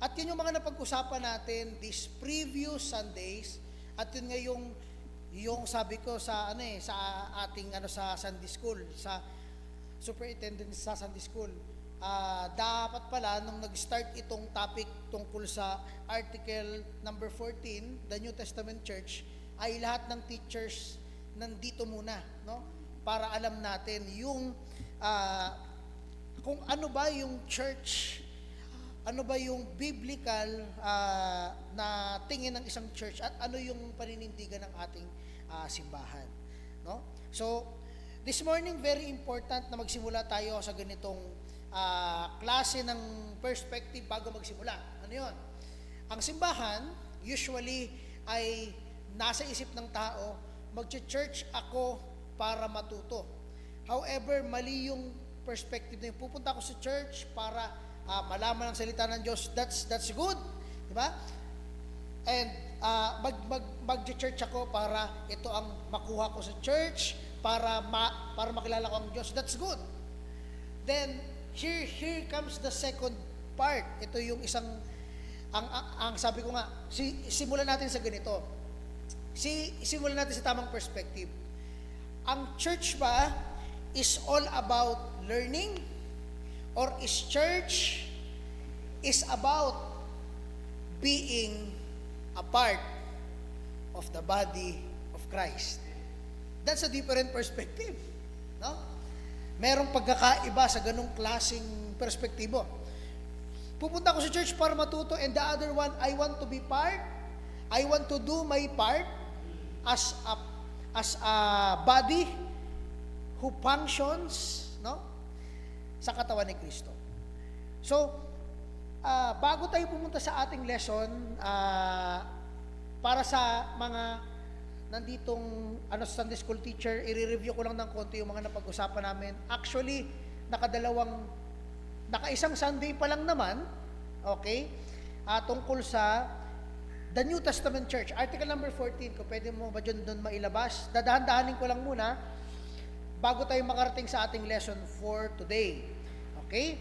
At yun yung mga napag-usapan natin these previous Sundays. At yun nga yung sabi ko sa sa ating sa Sunday School, sa superintendent sa Sunday School. Dapat pala nung nag-start itong topic tungkol sa article number 14, the New Testament Church, ay lahat ng teachers nandito muna, no? Para alam natin yung kung ano ba yung church, ano ba yung biblical na tingin ng isang church at ano yung paninindigan ng ating simbahan, no? So, this morning very important na magsimula tayo sa ganitong klase ng perspective bago magsimula. Ano 'yon? Ang simbahan usually ay nasa isip ng tao, magche-church ako para matuto. However, mali yung perspective na yung pupunta ako sa church para malaman ang salita ng Diyos. That's good, di ba? And magche-church ako para ito ang makuha ko sa church, para makilala ko ang Diyos. That's good. Then here comes the second part. Ito yung isang ang sabi ko nga, simulan natin sa ganito. Simulan natin sa tamang perspective. Ang church ba is all about learning, or is church is about being a part of the body of Christ? That's a different perspective, no? Merong pagkakaiba sa ganung klaseng perspektibo. Pupunta ako sa church para matuto, and the other one, I want to be part, I want to do my part as a body who functions, no, sa katawan ni Kristo. So, bago tayo pumunta sa ating lesson, para sa mga nanditong Sunday school teacher, i-review ko lang ng konti yung mga napag-usapan namin. Actually, nakaisang Sunday pa lang naman, okay, tungkol sa the New Testament Church. Article number 14, kung pwede mo ba doon mailabas. Dadahan-dahanin ko lang muna bago tayo makarating sa ating lesson for today. Okay?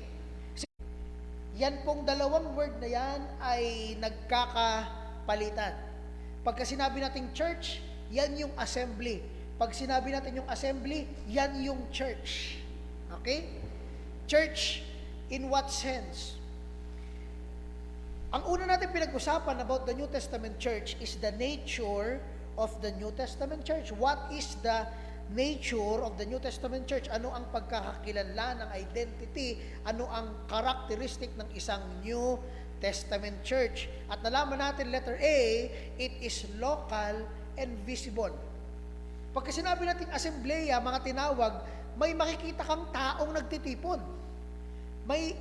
Yan pong dalawang word na yan ay nagkakapalitan. Pagka sinabi nating church, yan yung assembly. Pag sinabi natin yung assembly, yan yung church. Okay? Church, in what sense? Ang una natin pinag-usapan about the New Testament Church is the nature of the New Testament Church. What is the nature of the New Testament Church? Ano ang pagkakakilanlan ng identity? Ano ang characteristic ng isang New Testament Church? At nalaman natin, letter A, it is local and visible. Pagka sinabi natin assembleya, mga tinawag, may makikita kang taong nagtitipon. May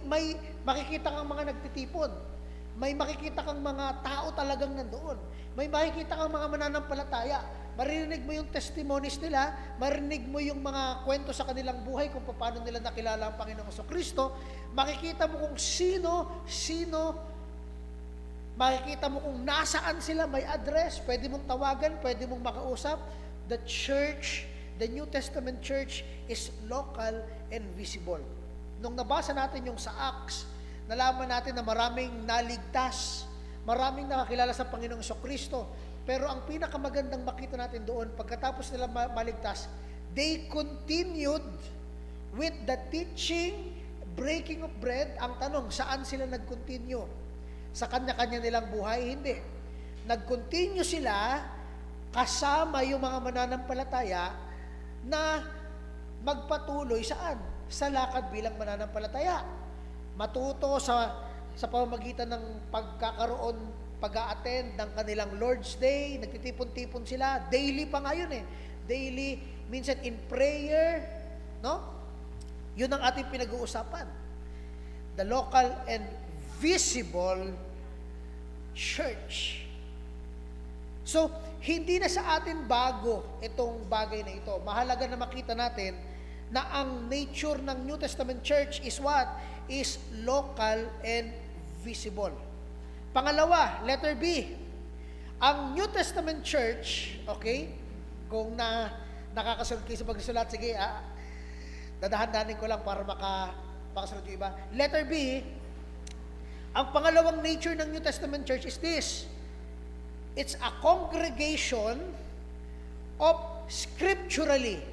makikita kang mga nagtitipon. May makikita kang mga tao talagang nandoon. May makikita kang mga mananampalataya. Marinig mo yung testimonies nila, marinig mo yung mga kwento sa kanilang buhay kung paano nila nakilala ang Panginoong Kristo. Makikita mo kung sino, makikita mo kung nasaan sila, may address, pwede mong tawagan, pwede mong makausap. The church, the New Testament Church is local and visible. Nung nabasa natin yung sa Acts, nalaman natin na maraming naligtas, maraming nakakilala sa Panginoong Kristo. Pero ang pinakamagandang makita natin doon, pagkatapos nila maligtas, they continued with the teaching, breaking of bread. Ang tanong, saan sila nag-continue? Sa kanya-kanya nilang buhay? Hindi. Nag-continue sila kasama yung mga mananampalataya na magpatuloy saan? Sa lakad bilang mananampalataya. Matuto sa pamamagitan ng pagkakaroon, pag-a-attend ng kanilang Lord's Day, nagtitipon-tipon sila, daily pa ngayon daily, minsan in prayer, no? Yun ang ating pinag-uusapan. The local and visible church. So, hindi na sa atin bago itong bagay na ito. Mahalaga na makita natin na ang nature ng New Testament Church is what? Is local and visible. Pangalawa, letter B. Ang New Testament Church, okay, kung nakakasunod kayo sa pagsusulat, sige, dadahan-dahanin ko lang para makasunod yung iba. Letter B, Ang pangalawang nature ng New Testament church is this. It's a congregation of scripturally.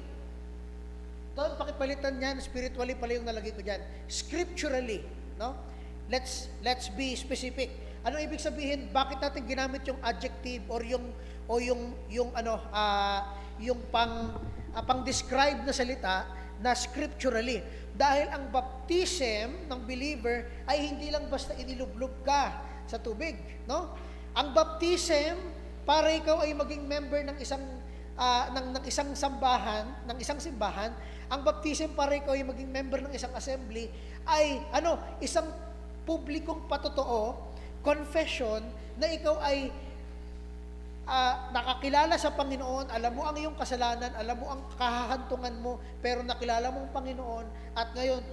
Doon pakipalitan yan, spiritually pala yung nalagay ko dyan. Scripturally, no? Let's be specific. Ano ibig sabihin? Bakit natin ginamit yung adjective or yung pang-describe na salita na scripturally? Dahil ang baptism ng believer ay hindi lang basta inilublob ka sa tubig, no? Ang baptism para ikaw ay maging member ng isang simbahan, ang baptism para ikaw ay maging member ng isang assembly ay isang publikong patotoo, confession na ikaw ay nakakilala sa Panginoon, alam mo ang iyong kasalanan, alam mo ang kahahantungan mo, pero nakilala mo ang Panginoon at ngayon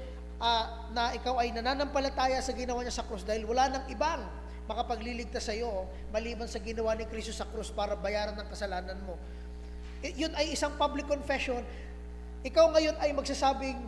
na ikaw ay nananampalataya sa ginawa niya sa krus dahil wala nang ibang makapagliligtas sa iyo maliban sa ginawa ni Kristo sa krus para bayaran ng kasalanan mo. Yun ay isang public confession. Ikaw ngayon ay magsasabing,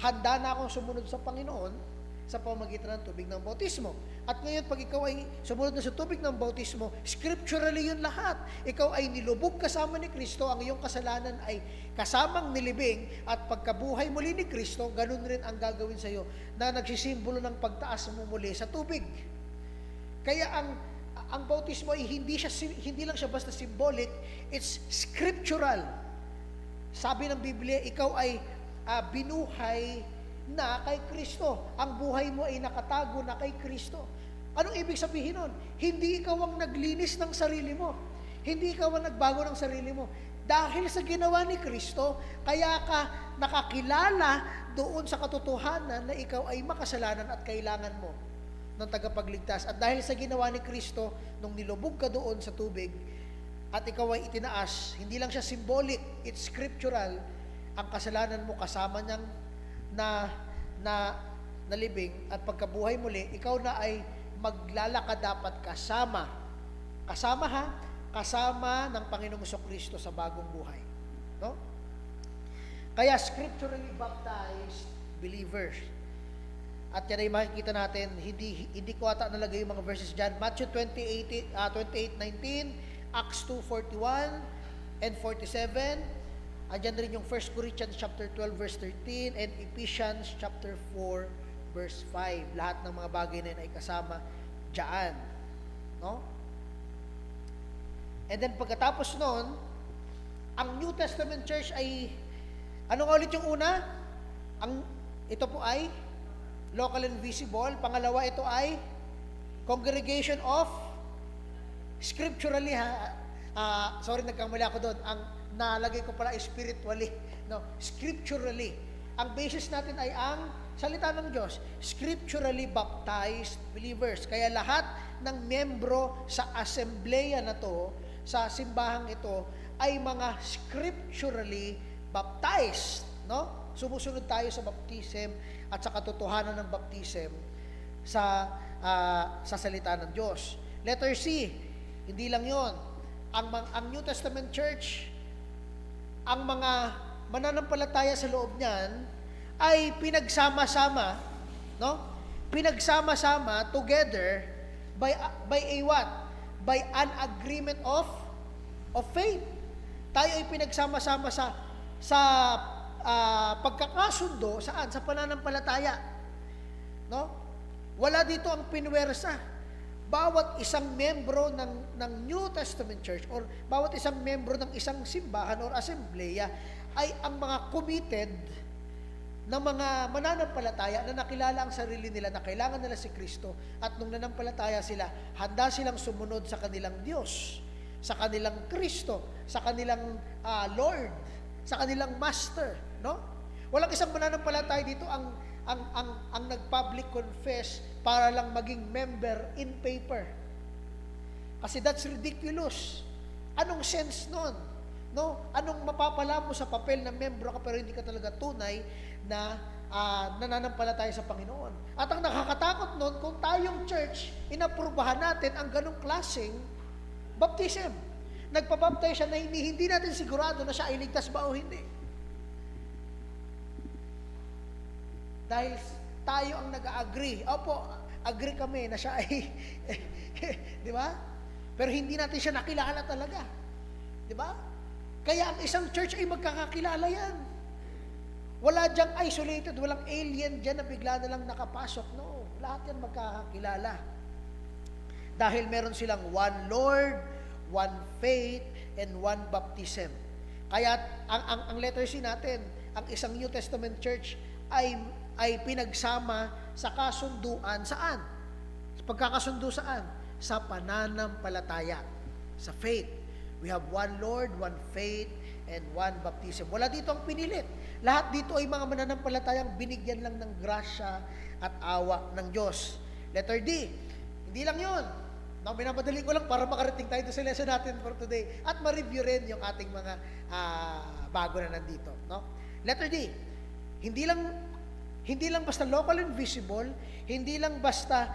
handa na akong sumunod sa Panginoon sa pamamagitan ng tubig ng bautismo. At ngayon, pag ikaw ay sumunod na sa tubig ng bautismo, scripturally yun lahat. Ikaw ay nilubog kasama ni Kristo, ang iyong kasalanan ay kasamang nilibing, at pagkabuhay muli ni Kristo, ganun rin ang gagawin sa iyo na nagsisimbolo ng pagtaas mo muli sa tubig. Kaya ang bautismo ay hindi lang siya basta symbolic, it's scriptural. Sabi ng Biblia, ikaw ay binuhay na kay Kristo. Ang buhay mo ay nakatago na kay Kristo. Anong ibig sabihin nun? Hindi ikaw ang naglinis ng sarili mo. Hindi ikaw ang nagbago ng sarili mo. Dahil sa ginawa ni Kristo, kaya ka nakakilala doon sa katotohanan na ikaw ay makasalanan at kailangan mo ng tagapagligtas. At dahil sa ginawa ni Kristo, nung nilubog ka doon sa tubig, at ikaw ay itinaas, hindi lang siya symbolic, it's scriptural, ang kasalanan mo kasama niyang nalibing, at pagkabuhay muli, ikaw na ay maglalakad dapat kasama ng Panginoong Jesucristo sa bagong buhay. No? Kaya scripturally baptized believers. At yan ay makikita natin, hindi ko ata nalagay yung mga verses dyan. Matthew 28:19, Acts 2:41 and 47. Andyan rin yung 1 Corinthians chapter 12 verse 13 and Ephesians chapter 4 verse 5. Lahat ng mga bagay na yun ay kasama dyan. No? And then pagkatapos nun, ang New Testament church ay, ano nga ulit yung una? Ito po ay local and visible. Pangalawa, ito ay congregation of scripturally, sorry, nagkamali ako doon. Ang nalagay ko pala is spiritually. No, scripturally. Ang basis natin ay ang salita ng Diyos. Scripturally baptized believers. Kaya lahat ng membro sa assembleya na to, sa simbahang ito, ay mga scripturally baptized. No? Sumusunod tayo sa baptism at sa katotohanan ng baptism sa salita ng Diyos. Letter C, hindi lang yon. Ang New Testament Church, ang mga mananampalataya sa loob niyan ay pinagsama-sama, no? Pinagsama-sama together by a what? By an agreement of faith. Tayo ay pinagsama-sama sa pagkakasundo saan? Sa pananampalataya. No? Wala dito ang pinwersa. Bawat isang membro ng New Testament Church or bawat isang membro ng isang simbahan or assembleya ay ang mga committed na mga mananampalataya na nakilala ang sarili nila na kailangan nila si Kristo, at nung nanampalataya sila, handa silang sumunod sa kanilang Diyos, sa kanilang Kristo, sa kanilang Lord, sa kanilang Master, no? Walang isang mananampalataya dito ang nag-public confess para lang maging member in paper. Kasi that's ridiculous. Anong sense nun? No? Anong mapapala mo sa papel na membro ka pero hindi ka talaga tunay na nananampalataya sa Panginoon? At ang nakakatakot nun, kung tayong church, inaprubahan natin ang ganong klaseng baptism. Nagpabaptize siya na hindi natin sigurado na siya ay ligtas ba o hindi. Dahil tayo ang nag-agree. Opo, agree kami na siya ay, di ba? Pero hindi natin siya nakilala talaga. Di ba? Kaya ang isang church ay magkakakilala yan. Wala diyang isolated, walang alien dyan na bigla na lang nakapasok. No, lahat yan magkakakilala. Dahil meron silang one Lord, one faith, and one baptism. Kaya ang letter C natin, ang isang New Testament church ay pinagsama sa kasunduan saan? Pagkakasundo saan? Sa pananampalataya, sa faith. We have one Lord, one faith, and one baptism. Wala dito ang pinilit. Lahat dito ay mga mananampalatayang binigyan lang ng grasya at awa ng Diyos. Letter D, hindi lang yun. Minamadali ko lang para makarating tayo sa lesson natin for today at ma-review rin yung ating mga bago na nandito. No? Letter D, hindi lang basta local and visible, hindi lang basta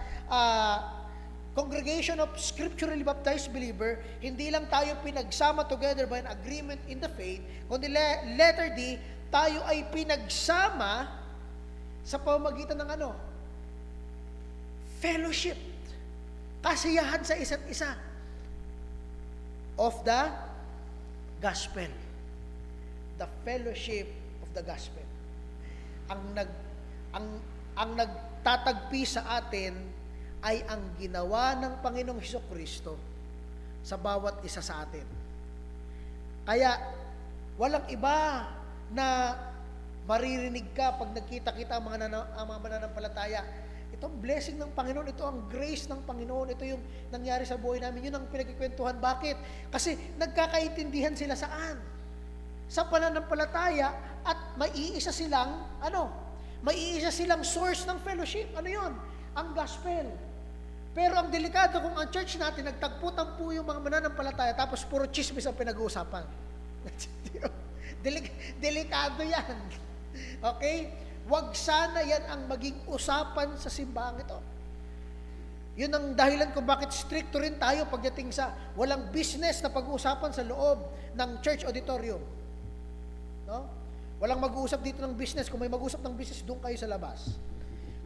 congregation of scripturally baptized believer, hindi lang tayo pinagsama together by an agreement in the faith, kundi letter D, tayo ay pinagsama sa pamamagitan ng ano? Fellowship. Kasiyahan sa isa't isa of the gospel. The fellowship of the gospel. Ang nagtatagpi sa atin ay ang ginawa ng Panginoong Hesukristo sa bawat isa sa atin. Kaya walang iba na maririnig ka pag nagkita kita ang mga mananampalataya. Ito ang blessing ng Panginoon, ito ang grace ng Panginoon, ito yung nangyari sa buhay namin, yun ang pinagkikwentuhan. Bakit? Kasi nagkakaintindihan sila saan? Sa pananampalataya at maiisa silang, maiisa silang source ng fellowship. Ano yun? Ang gospel. Pero ang delikado kung ang church natin nagtagpo-tampo yung mga mananampalataya tapos puro chismis ang pinag-uusapan. Delikado yan. Okay? Wag sana yan ang maging usapan sa simbahan ito. Yun ang dahilan kung bakit stricto rin tayo pagdating sa walang business na pag-uusapan sa loob ng church auditorium. No? Walang mag-uusap dito ng business. Kung may mag-uusap ng business, doon kayo sa labas.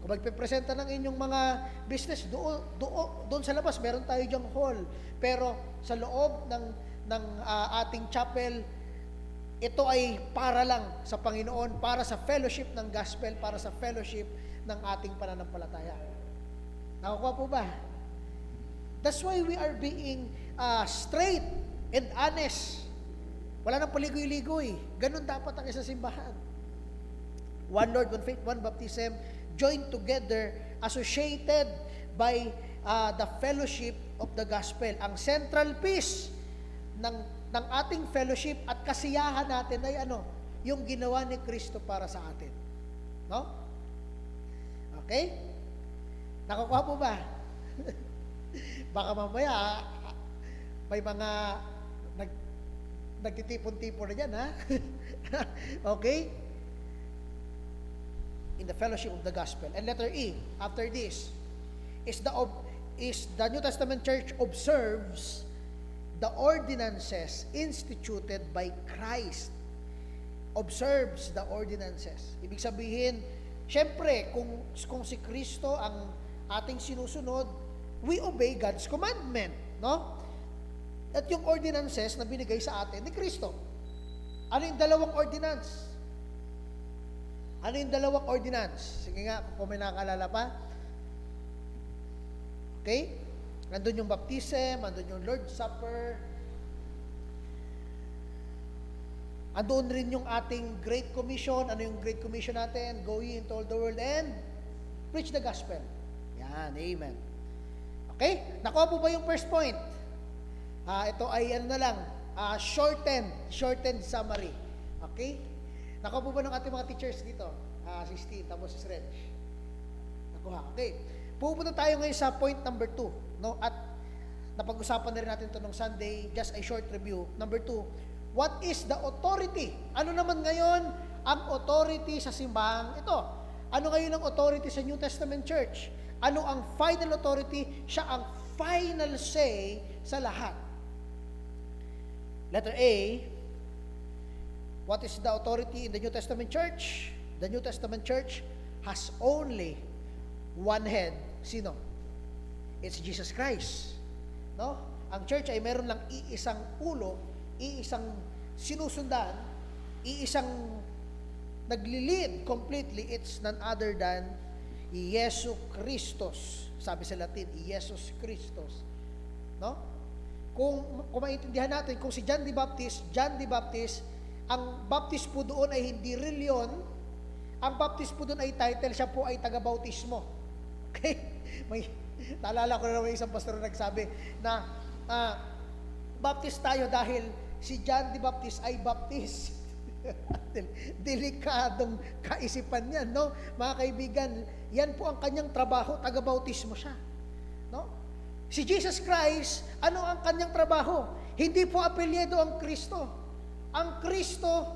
Kung magpipresenta ng inyong mga business, doon sa labas, meron tayo dyang hall. Pero sa loob ng ating chapel, ito ay para lang sa Panginoon, para sa fellowship ng gospel, para sa fellowship ng ating pananampalataya. Nakukuha po ba? That's why we are being straight and honest. Wala nang paligoy-ligoy. Ganun dapat ang isang simbahan. One Lord, one faith, one baptism, joined together, associated by the fellowship of the gospel. Ang central piece ng ating fellowship at kasiyahan natin ay yung ginawa ni Kristo para sa atin. No? Okay? Nakukuha po ba? Baka mamaya may mga nagtitipon-tipon na dyan, ha? Okay? In the fellowship of the gospel. And letter E, after this, is the New Testament church observes the ordinances instituted by Christ. Observes the ordinances. Ibig sabihin, syempre, kung si Kristo ang ating sinusunod, we obey God's commandment, no? At yung ordinances na binigay sa atin ni Kristo. Ano yung dalawang ordinance? Ano yung dalawang ordinance? Sige nga, kung may nakakaalala pa. Okay? Andun yung baptism, andun yung Lord's Supper. Andun rin yung ating Great Commission. Ano yung Great Commission natin? Go ye into all the world and preach the gospel. Yan, amen. Okay? Nakuha po ba yung first point? Ito ay shortened summary. Okay? Nakuha po ba ng ating mga teachers dito? Si Steve, tapos si Reg. Nakuha. Okay. Pupunta tayo ngayon sa point number 2. No? At napag-usapan na rin natin ito nung Sunday, just a short review. Number 2, what is the authority? Ano naman ngayon ang authority sa simbahang ito? Ano ngayon ang authority sa New Testament Church? Ano ang final authority? Siya ang final say sa lahat. Letter A, what is the authority in the New Testament Church? The New Testament Church has only one head Sino? It's Jesus Christ. No? Ang church ay meron lang iisang ulo, iisang sinusundan, iisang nagli-lead completely. It's none other than Yesu Christos. Sabi sa Latin, Jesus Christos. No? Kung maintindihan natin, kung si John the Baptist, ang baptist po doon ay hindi reliyon, ang baptist po doon ay title, siya po ay taga-bautismo. Okay? Naalala ko na naman isang pastor na nagsabi na baptist tayo dahil si John the Baptist ay baptist. Delikadong kaisipan yan, no? Mga kaibigan, yan po ang kanyang trabaho, taga-bautismo siya. No? Si Jesus Christ, ano ang kanyang trabaho? Hindi po apelyido ang Kristo. Ang Kristo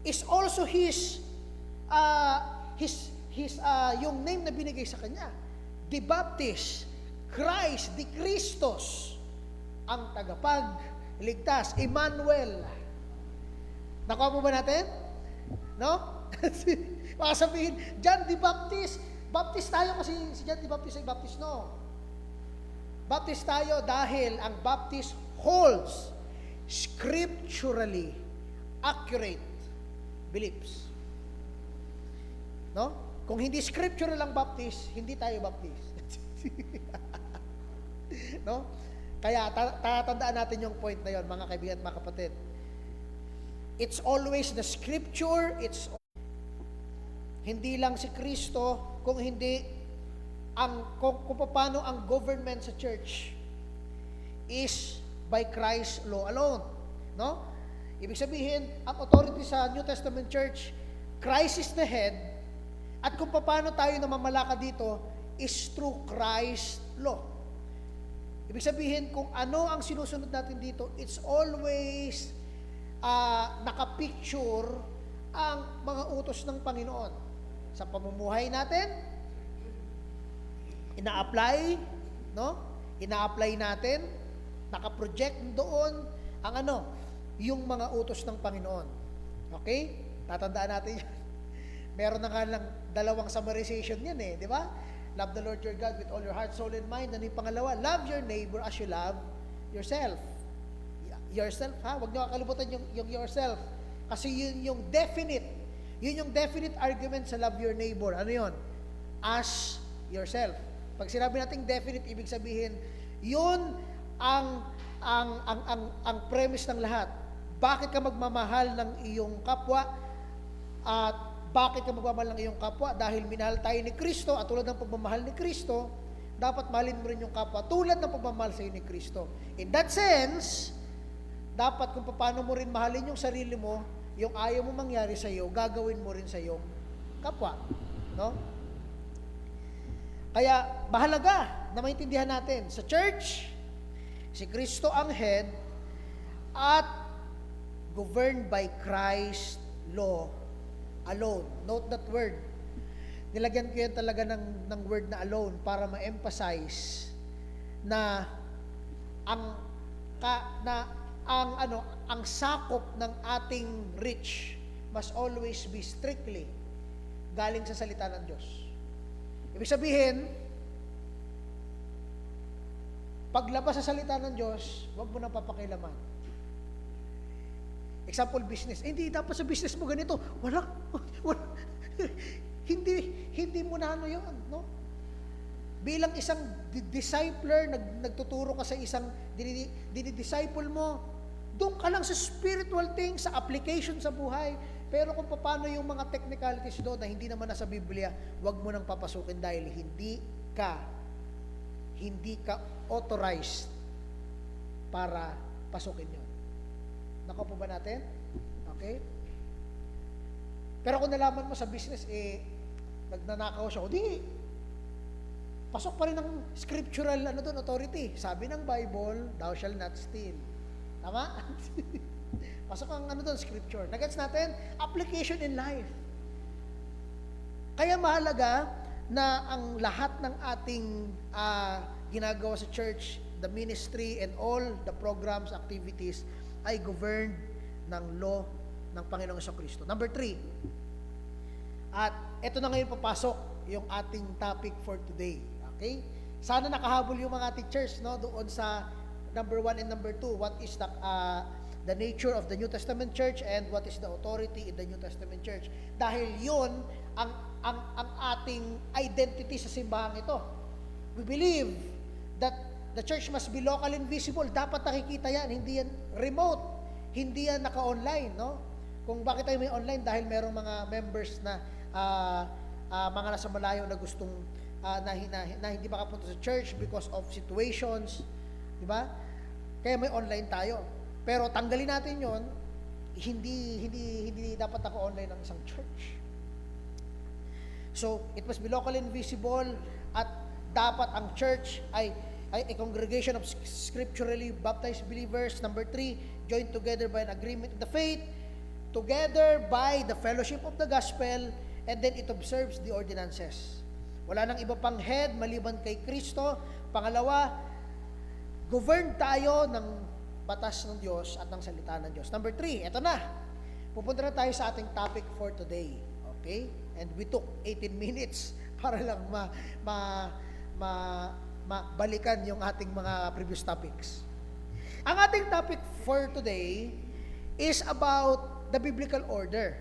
is also yung name na binigay sa kanya. The Baptist, Christ, the Christos, ang tagapagligtas, Emmanuel. Nakuha mo ba natin? No? Baka sabihin, John the Baptist, Baptist tayo kasi si John the Baptist ay Baptist. No. Baptist tayo dahil ang Baptist holds scripturally accurate beliefs. No? Kung hindi scriptural ang Baptist, hindi tayo Baptist. No? Kaya tatandaan natin yung point na yon, mga kaibigan at mga kapatid. It's always the scripture, hindi lang si Kristo, kung hindi kung paano ang government sa church is by Christ's law alone. No? Ibig sabihin, ang authority sa New Testament church, Christ is the head, at kung paano tayo namamalakad dito is through Christ's law. Ibig sabihin, kung ano ang sinusunod natin dito, it's always nakapicture ang mga utos ng Panginoon. Sa pamumuhay natin, ina-apply, no? Ina-apply natin, nakaproject doon ang yung mga utos ng Panginoon. Okay? Tatandaan natin yan. Meron na nga lang dalawang summarization yan di ba? Love the Lord your God with all your heart, soul, and mind. Ano yung pangalawa? Love your neighbor as you love yourself. Yourself, ha? Huwag niyo kakalimutan yung yourself. Kasi yun yung definite argument sa love your neighbor. Ano yun? As yourself. Pag sinabi natin definite, ibig sabihin, yun ang premise ng lahat. Bakit ka magmamahal ng iyong kapwa? At bakit ka magmamahal ng iyong kapwa? Dahil minahal tayo ni Kristo, at tulad ng pagmamahal ni Kristo, dapat mahalin mo rin yung kapwa tulad ng pagmamahal sa iyo ni Kristo. In that sense, dapat kung paano mo rin mahalin yung sarili mo, yung ayaw mo mangyari sa iyo, gagawin mo rin sa iyong kapwa. No? Kaya mahalaga na maintindihan natin, sa church, si Kristo ang head at governed by Christ law alone. Note that word. Nilagyan ko yan talaga ng word na alone para ma-emphasize na ang sakop ng ating reach must always be strictly galing sa salita ng Diyos. Ibig sabihin, paglabas sa salita ng Diyos, huwag mo nang papakilaman. Example, business. Hindi, dapat sa business mo ganito. Wala. Hindi mo na yun, no? Bilang isang discipler, nagtuturo ka sa isang dinidisciple mo, doon ka lang sa spiritual things, sa application sa buhay. Pero kung paano yung mga technicalities doon na hindi naman nasa Biblia, wag mo nang papasukin dahil hindi ka authorized para pasukin yun. Nakuha po ba natin? Okay? Pero kung nalaman mo sa business, nagnanakaw siya, di, pasok pa rin ng scriptural authority. Sabi ng Bible, thou shall not steal. Tama? Pasok ang scripture. Nagets natin? Application in life. Kaya mahalaga na ang lahat ng ating ginagawa sa church, the ministry, and all the programs, activities, ay governed ng law ng Panginoong Jesucristo. Number 3. At ito na ngayon papasok yung ating topic for today. Okay? Sana nakahabol yung mga teachers, no, doon sa number 1 and number 2. What is the nature of the New Testament church and what is the authority in the New Testament church? Dahil yun ang ating identity sa simbahan ito. We believe that the church must be local and visible. Dapat nakikita yan, hindi yan remote, hindi yan naka-online, no? Kung bakit tayo may online, dahil merong mga members na mga nasa malayo na gustong na hindi makapunta sa church because of situations, di ba? Kaya may online tayo. Pero tanggalin natin 'yon, hindi dapat naka-online ang isang church. So, it must be local and visible, at dapat ang church ay a congregation of scripturally baptized believers. Number 3, joined together by an agreement in the faith, together by the fellowship of the gospel, and then it observes the ordinances. Wala nang iba pang head maliban kay Kristo. Pangalawa, governed tayo ng batas ng Diyos at ng salita ng Diyos. Number 3, eto na. Pupunta na tayo sa ating topic for today. Okay? And we took 18 minutes para lang balikan yung ating mga previous topics. Ang ating topic for today is about the biblical order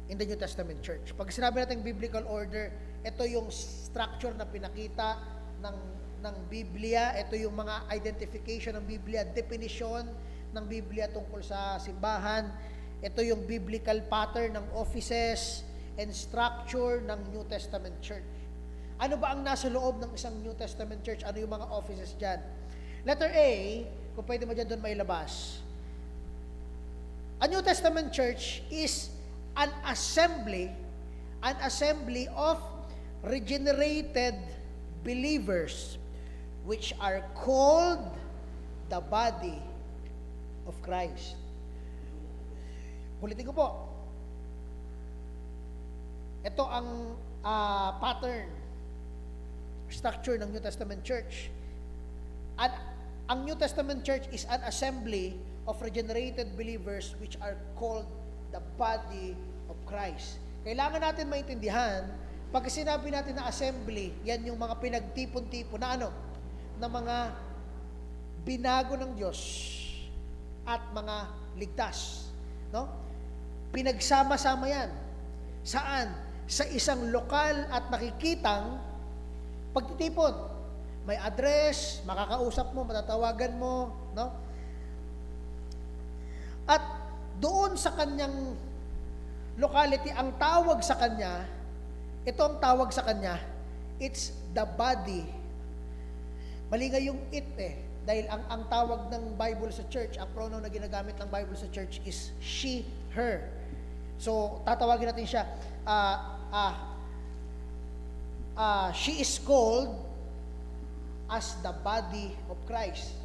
in the New Testament church. Pag sinabi natin biblical order, ito yung structure na pinakita ng Biblia, ito yung mga identification ng Biblia, definition ng Biblia tungkol sa simbahan, ito yung biblical pattern ng offices and structure ng New Testament church. Ano ba ang nasa loob ng isang New Testament church? Ano yung mga offices dyan? Letter A, kung pwede mo dyan doon mailabas. A New Testament church is an assembly of regenerated believers which are called the body of Christ. Ulitin ko po. Ito ang pattern, structure ng New Testament church. Ang New Testament church is an assembly of regenerated believers which are called the body of Christ. Kailangan natin maintindihan, pag sinabi natin na assembly, yan yung mga pinagtipon-tipon na na mga binago ng Diyos at mga ligtas. No? Pinagsama-sama yan. Saan? Sa isang lokal at nakikitang pagtitipon. May address, makakausap mo, matatawagan mo, no? At doon sa kanyang locality, ang tawag sa kanya, ito ang tawag sa kanya, it's the body. Mali nga yung it dahil ang tawag ng Bible sa church, ang pronoun na ginagamit ng Bible sa church is she, her. So, tatawagin natin siya, she is called as the body of Christ.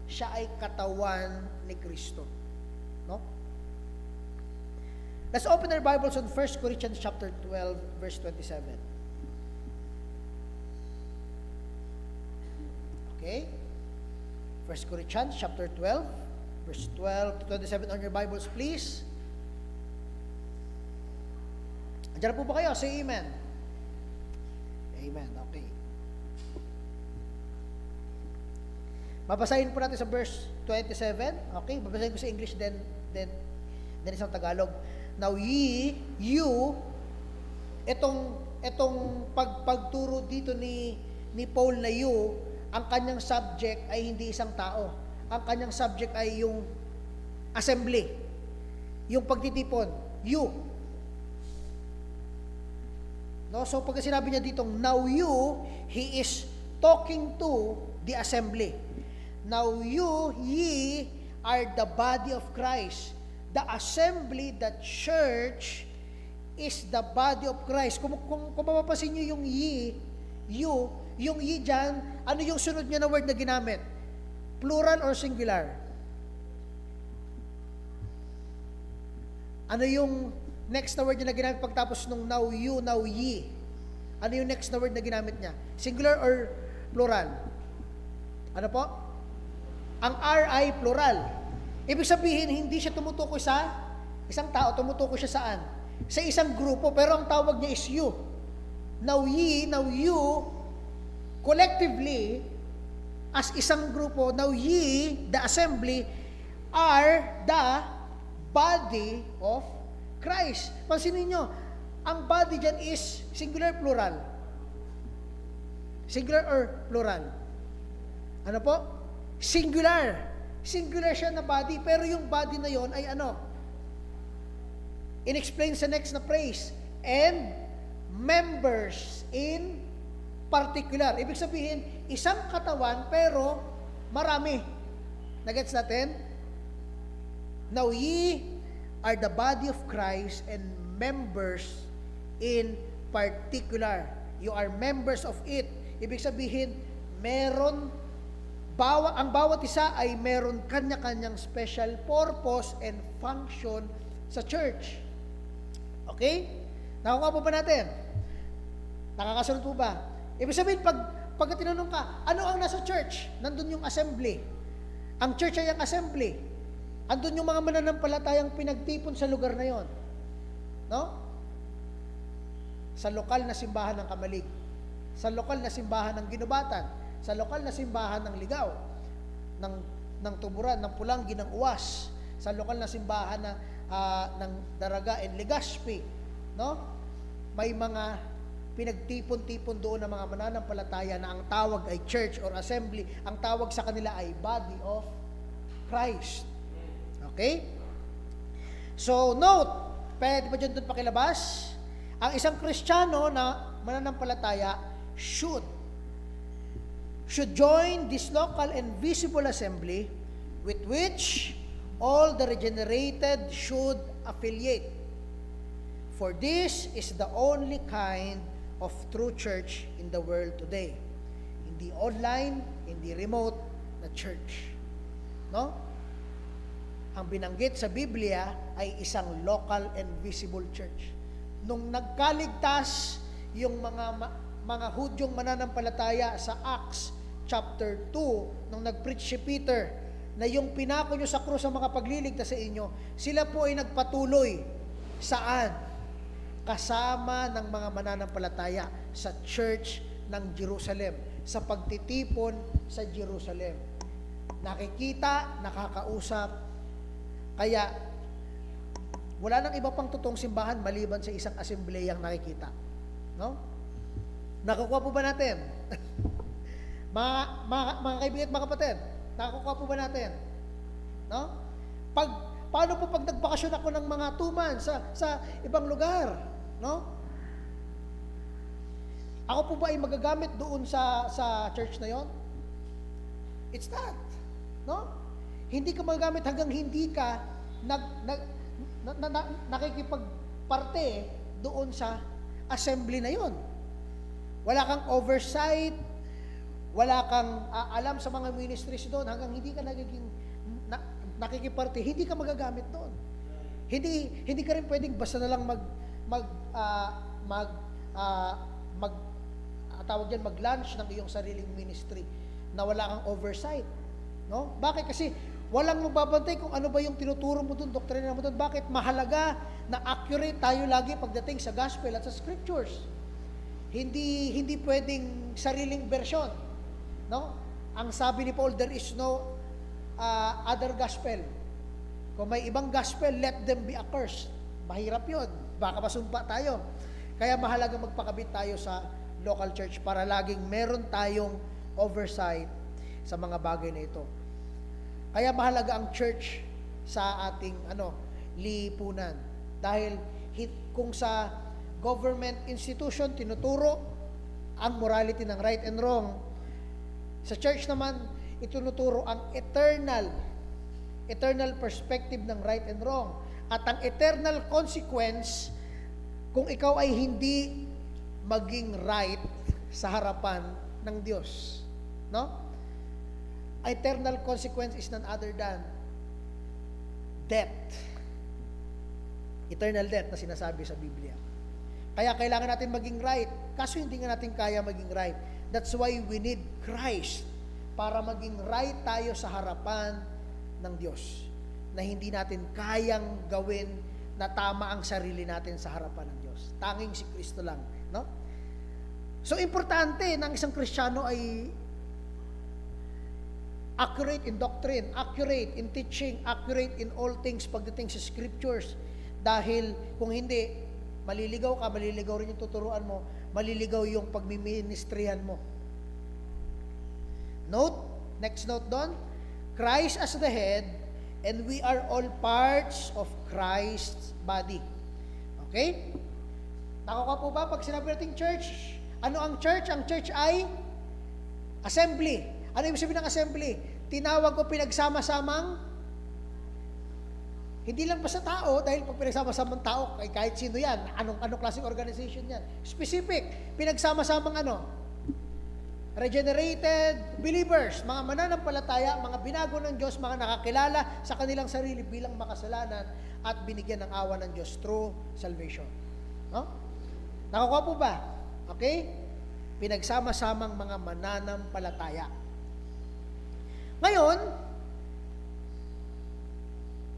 Siya ay katawan ni Kristo. No? Let's open our Bibles on 1 Corinthians chapter 12, verse 27. Okay? 1 Corinthians chapter 12, verse 12 to 27 on your Bibles, please. Andiyan po ba kayo? Say amen. Amen. Okay. Babasahin po natin sa verse 27. Okay? Babasahin ko sa English, then isang Tagalog. Now you, itong pagturo dito ni Paul na you, ang kanyang subject ay hindi isang tao. Ang kanyang subject ay yung assembly. Yung pagtitipon. You. No? So pag sinabi niya ditong now you, he is talking to the assembly. Now you, ye are the body of Christ. The assembly, the church, is the body of Christ. Kung mapapansin nyo yung ye, you, yung ye dyan, ano yung sunod niya na word na ginamit? Plural or singular? Ano yung next na word niya na ginamit pagtapos nung now you, now ye? Ano yung next na word na ginamit niya? Singular or plural? Ano po? Ang R ay plural. Ibig sabihin, hindi siya tumutukoy sa isang tao, tumutukoy siya saan? Sa isang grupo, pero ang tawag niya is you. Now ye, now you, collectively, as isang grupo, now ye, the assembly, are the body of Christ. Pansinin nyo, ang body dyan is singular, plural. Singular or plural? Ano po? Singular. Singular siya na body, pero yung body na yon ay ano? In-explain sa next na phrase. And members in particular. Ibig sabihin, isang katawan, pero marami. Nagets natin? Now ye are the body of Christ and members in particular. You are members of it. Ibig sabihin, ang bawat isa ay meron kanya-kanyang special purpose and function sa church. Okay? Nakuha po ba natin? Nakakasunod po ba? Ibig sabihin, pag tinanong ka, ano ang nasa church? Nandun yung assembly. Ang church ay ang assembly. Andun yung mga mananampalatayang pinagtipon sa lugar na yon. No? Sa lokal na simbahan ng Kamalig. Sa lokal na simbahan ng Ginubatan. Sa lokal na simbahan ng Ligaw. Ng Tuburan, ng Pulanggi, ng Uwas. Sa lokal na simbahan ng Daraga and Legazpi. No? May mga pinagtipon-tipon doon ng mga mananampalataya na ang tawag ay church or assembly. Ang tawag sa kanila ay body of Christ. Okay? So, note, pwede ba dyan doon pakilabas? Ang isang Kristiyano na mananampalataya should join this local and visible assembly with which all the regenerated should affiliate. For this is the only kind of true church in the world today. Hindi online, hindi remote na church. No? Ang binanggit sa Biblia ay isang local and visible church. Nung nagkaligtas yung mga Hudyong mananampalataya sa Acts chapter 2, nung nag-preach si Peter, na yung pinako nyo sa krus ang mga pagliligtas sa inyo, sila po ay nagpatuloy. Saan? Kasama ng mga mananampalataya sa church ng Jerusalem, sa pagtitipon sa Jerusalem. Nakikita, nakakausap, kaya wala nang iba pang totoong simbahan maliban sa isang asembleyang nakikita. No? Nakukuha po ba natin? mga kaibigan at mga kapatid, nakukuha po ba natin? No? Paano po pag nagbakasyon ako ng mga 2 months sa ibang lugar? No? Ako po ba ay magagamit doon sa church na yon? It's not. No? Hindi ka magagamit hanggang hindi ka nakikipagparte doon sa assembly na yon. Wala kang oversight, wala kang alam sa mga ministries doon hanggang hindi ka nakikiparte, hindi ka magagamit doon. Hindi ka rin pwedeng basta na lang mag-lunch ng iyong sariling ministry na wala kang oversight. No? Bakit? Kasi walang magbabantay kung ano ba yung tinuturo mo doon, doktrina mo doon. Bakit? Mahalaga na accurate tayo lagi pagdating sa gospel at sa scriptures. Hindi pwedeng sariling version. No? Ang sabi ni Paul, there is no other gospel. Kung may ibang gospel, let them be accursed. Mahirap yun. Baka masumpa tayo. Kaya mahalaga magpakabit tayo sa local church para laging meron tayong oversight sa mga bagay na ito. Kaya mahalaga ang church sa ating lipunan. Dahil kung sa government institution tinuturo ang morality ng right and wrong, sa church naman itinuturo ang eternal perspective ng right and wrong. At ang eternal consequence kung ikaw ay hindi maging right sa harapan ng Diyos. No? Eternal consequence is none other than death. Eternal death na sinasabi sa Biblia. Kaya kailangan natin maging right. Kaso hindi nga natin kaya maging right. That's why we need Christ para maging right tayo sa harapan ng Diyos. Na hindi natin kayang gawin na tama ang sarili natin sa harapan ng Diyos. Tanging si Kristo lang. No? So, importante na ang isang Kristiyano ay accurate in doctrine, accurate in teaching, accurate in all things pagdating sa scriptures. Dahil kung hindi, maliligaw ka, maliligaw rin yung tuturuan mo, maliligaw yung pagmiministrihan mo. Note, next note doon, Christ as the head, and we are all parts of Christ's body. Okay? Nakuha po ba pag sinabi natin church? Ano ang church? Ang church ay assembly. Ano ibig sabihin ng assembly? Tinawag ko pinagsama-samang, hindi lang basta tao, dahil pag pinagsama-samang tao, kahit sino yan, anong klaseng organization yan? Specific, pinagsama-samang ano? Regenerated believers, mga mananampalataya, mga binago ng Diyos, mga nakakilala sa kanilang sarili bilang makasalanan at binigyan ng awa ng Diyos through salvation. No? Nakukuha po ba? Okay? Pinagsama-samang mga mananampalataya. Ngayon,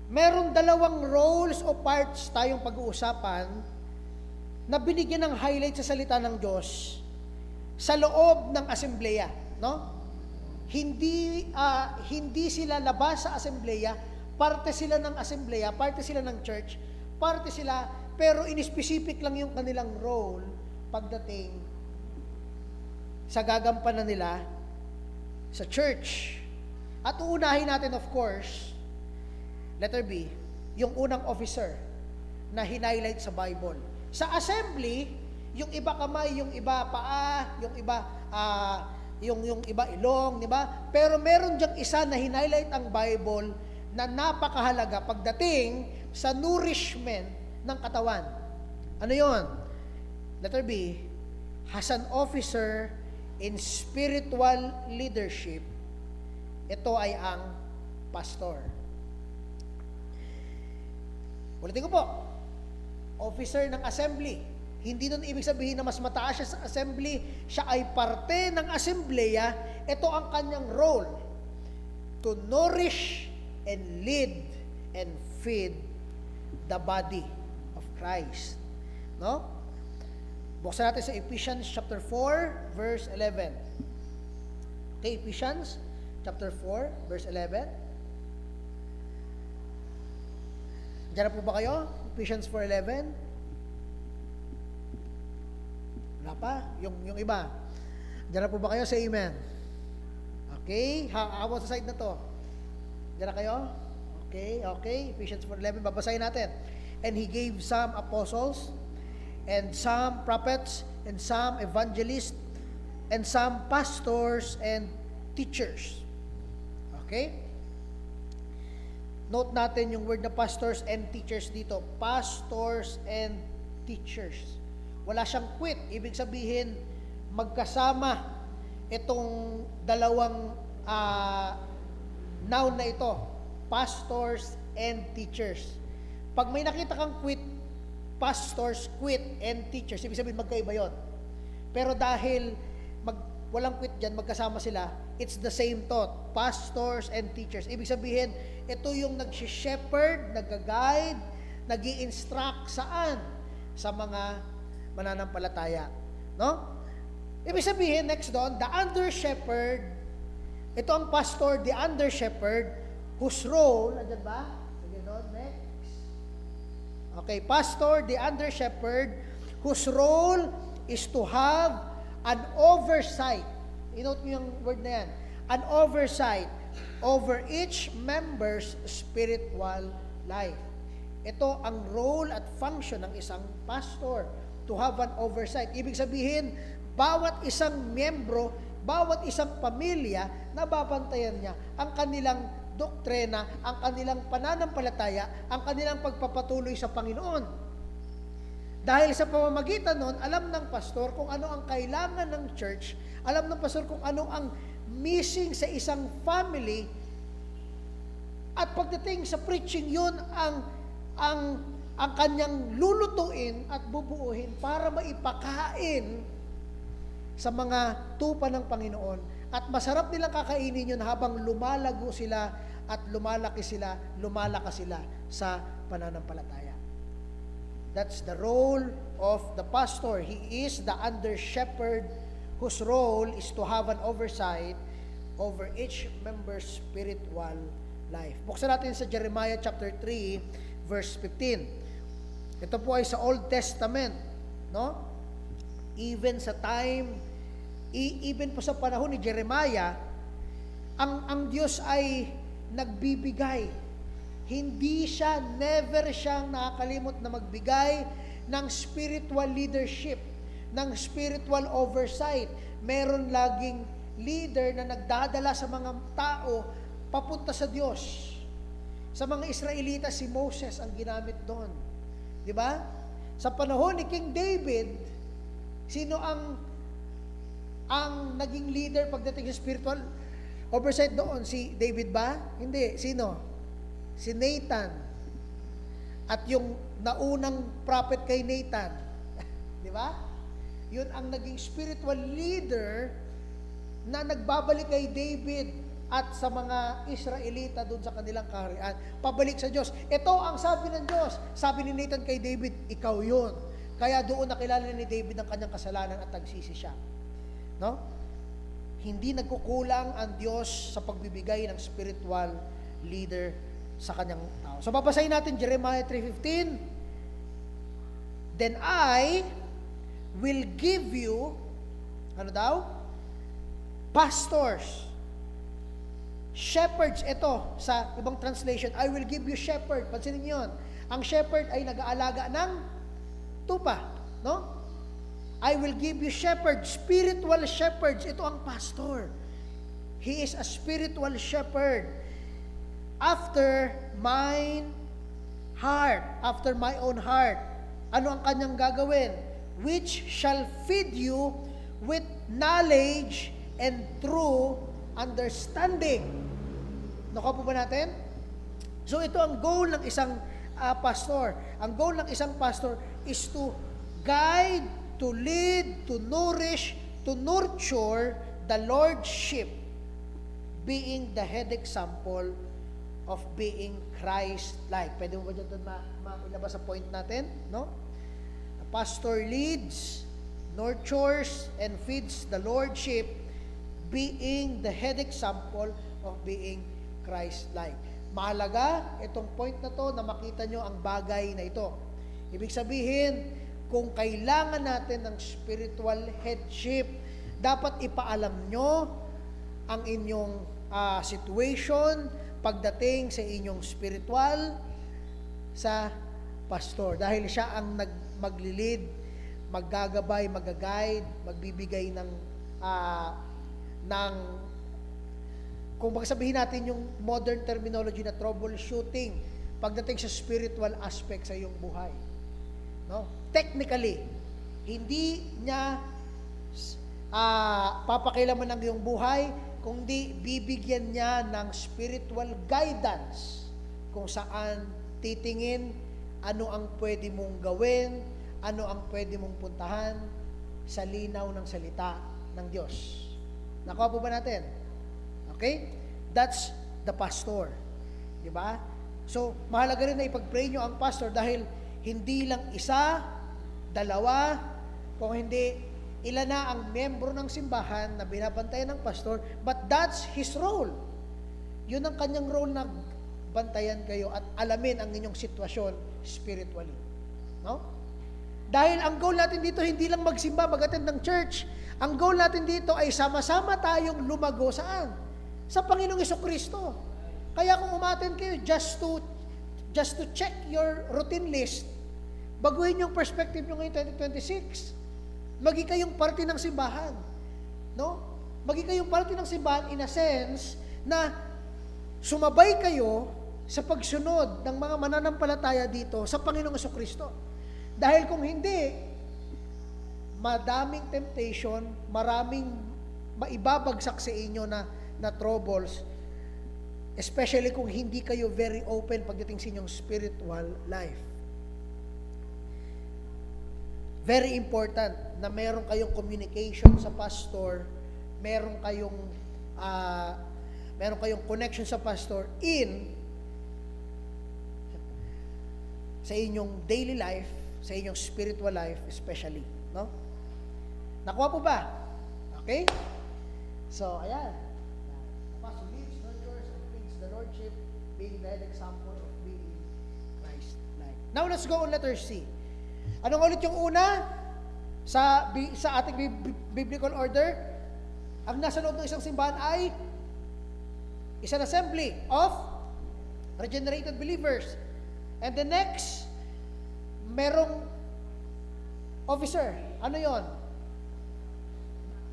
meron dalawang roles o parts tayong pag-uusapan na binigyan ng highlight sa salita ng Diyos sa loob ng asembleya, no? Hindi sila labas sa asembleya, parte sila ng asembleya, parte sila ng church, parte sila, pero in-specific lang yung kanilang role pagdating sa gagampanan nila sa church. At uunahin natin, of course, letter B, yung unang officer na hinighlight sa Bible. Sa assembly, yung iba kamay, yung iba paa, yung iba yung iba ilong, di ba? Pero meron diyang isa na hinighlight ang Bible na napakahalaga pagdating sa nourishment ng katawan. Ano 'yon? Letter B, has an officer in spiritual leadership. Ito ay ang pastor. Ulitin ko po, officer ng assembly. Hindi nun ibig sabihin na mas mataas siya sa assembly, siya ay parte ng assembleya. Ito ang kanyang role, to nourish and lead and feed the body of Christ. No? Buksan natin sa Ephesians chapter 4, verse 11. Okay, Ephesians chapter 4, verse 11. Diyan na po ba kayo? Ephesians 4:11. Wala pa? Yung iba. Diyan na po ba kayo? Say amen. Okay? Habang sa side na to. Diyan na kayo? Okay. Ephesians 4:11. Babasahin natin. And He gave some apostles, and some prophets, and some evangelists, and some pastors and teachers. Okay? Note natin yung word na pastors and teachers dito. Pastors and teachers. Wala siyang quit. Ibig sabihin, magkasama itong dalawang noun na ito. Pastors and teachers. Pag may nakita kang quit, pastors, quit, and teachers, ibig sabihin magkaiba yon. Pero dahil walang quit dyan, magkasama sila, it's the same thought. Pastors and teachers. Ibig sabihin, ito yung nag-shepherd, nag-guide, nag-i-instruct saan? Sa mga mananampalataya. No? Ibig sabihin, next doon, the under-shepherd, ito ang pastor, the under-shepherd, whose role, andyan ba? Sige doon, next. Okay, pastor, the under-shepherd, whose role is to have an oversight. I-note mo yung word na yan. An oversight over each member's spiritual life. Ito ang role at function ng isang pastor, to have an oversight. Ibig sabihin, bawat isang miyembro, bawat isang pamilya, nababantayan niya ang kanilang doktrina, ang kanilang pananampalataya, ang kanilang pagpapatuloy sa Panginoon. Dahil sa pamamagitan nun, alam ng pastor kung ano ang kailangan ng church, alam ng pastor kung ano ang missing sa isang family, at pagdating sa preaching, yun ang kanyang lulutuin at bubuuhin para maipakain sa mga tupa ng Panginoon. At masarap nilang kakainin yun habang lumalago sila at lumalaki sila, lumalakas sila sa pananampalataya. That's the role of the pastor. He is the under-shepherd whose role is to have an oversight over each member's spiritual life. Buksan natin sa Jeremiah chapter 3, verse 15. Ito po ay sa Old Testament, no? Even sa time, even po sa panahon ni Jeremiah, ang Diyos ay nagbibigay. Hindi siya, never siyang nakakalimot na magbigay ng spiritual leadership, ng spiritual oversight. Meron laging leader na nagdadala sa mga tao papunta sa Diyos. Sa mga Israelita, si Moses ang ginamit doon. Di ba? Sa panahon ni King David, sino ang naging leader pagdating sa spiritual oversight doon? Si David ba? Hindi. Sino? Si Nathan. At yung naunang prophet kay Nathan. Di ba? Yun ang naging spiritual leader na nagbabalik kay David at sa mga Israelita doon sa kanilang kaharian. Pabalik sa Diyos. Ito ang sabi ng Diyos. Sabi ni Nathan kay David, ikaw yun. Kaya doon nakilala ni David ang kanyang kasalanan at nagsisi siya. No? Hindi nagkukulang ang Diyos sa pagbibigay ng spiritual leader sa kanyang tao. So babasahin natin Jeremiah 3:15. Then I will give you, ano daw? Pastors. Shepherds, ito, sa ibang translation, I will give you shepherd. Pansinin niyo yun. Ang shepherd ay nag-aalaga ng tupa. No? I will give you shepherds, spiritual shepherds. Ito ang pastor. He is a spiritual shepherd. After mine heart, after my own heart. Ano ang kanyang gagawin? Which shall feed you with knowledge and true understanding. Nakuha po ba natin? So ito ang goal ng isang pastor. Ang goal ng isang pastor is to guide, to lead, to nourish, to nurture the Lordship, being the head example of being Christ-like. Pwede mo ba dyan mailabas sa point natin? No? A pastor leads, nurtures, and feeds the Lordship, being the head example of being Christ-like. Mahalaga itong point na to na makita nyo ang bagay na ito. Ibig sabihin, kung kailangan natin ng spiritual headship, dapat ipaalam nyo ang inyong situation pagdating sa inyong spiritual sa pastor. Dahil siya ang maglilid, maggagabay, magaguide, magbibigay ng kung sabihin natin yung modern terminology na troubleshooting pagdating sa spiritual aspect sa iyong buhay. No? Technically, hindi niya papakilaman ng iyong buhay, kundi bibigyan niya ng spiritual guidance kung saan titingin ano ang pwede mong gawin, ano ang pwede mong puntahan sa linaw ng salita ng Diyos. Nakuha po ba natin? Okay? That's the pastor. Di ba? So, mahalaga rin na ipag-pray nyo ang pastor dahil hindi lang isa, dalawa, kung hindi, ilan na ang membro ng simbahan na binabantayan ng pastor, but that's his role. Yun ang kanyang role na bantayan kayo at alamin ang inyong sitwasyon spiritually. No? Dahil ang goal natin dito, hindi lang magsimba, mag-attend ng church. Ang goal natin dito ay sama-sama tayong lumago saan? Sa Panginoong Jesucristo. Kaya kung umattend kayo just to check your routine list, baguhin yung perspective nyo ngayong 2026. Magi kayong parte ng simbahan. No? Magi kayong parte ng simbahan in a sense na sumabay kayo sa pagsunod ng mga mananampalataya dito sa Panginoong Jesucristo. Dahil kung hindi, madaming temptation, maraming maibabagsak sa inyo na troubles, especially kung hindi kayo very open pagdating sa inyong spiritual life. Very important na meron kayong communication sa pastor, meron kayong connection sa pastor sa inyong daily life, sa inyong spiritual life especially, no? Nakuha po ba? Okay? So, ayan. Apostle lives, nurtures, and feeds the Lordship, being the head example of being Christ-like. Now, let's go on letter C. Anong ulit yung una? Sa ating biblical order, ang nasa loob ng isang simbahan ay isang assembly of regenerated believers. And the next, merong officer. Ano yon?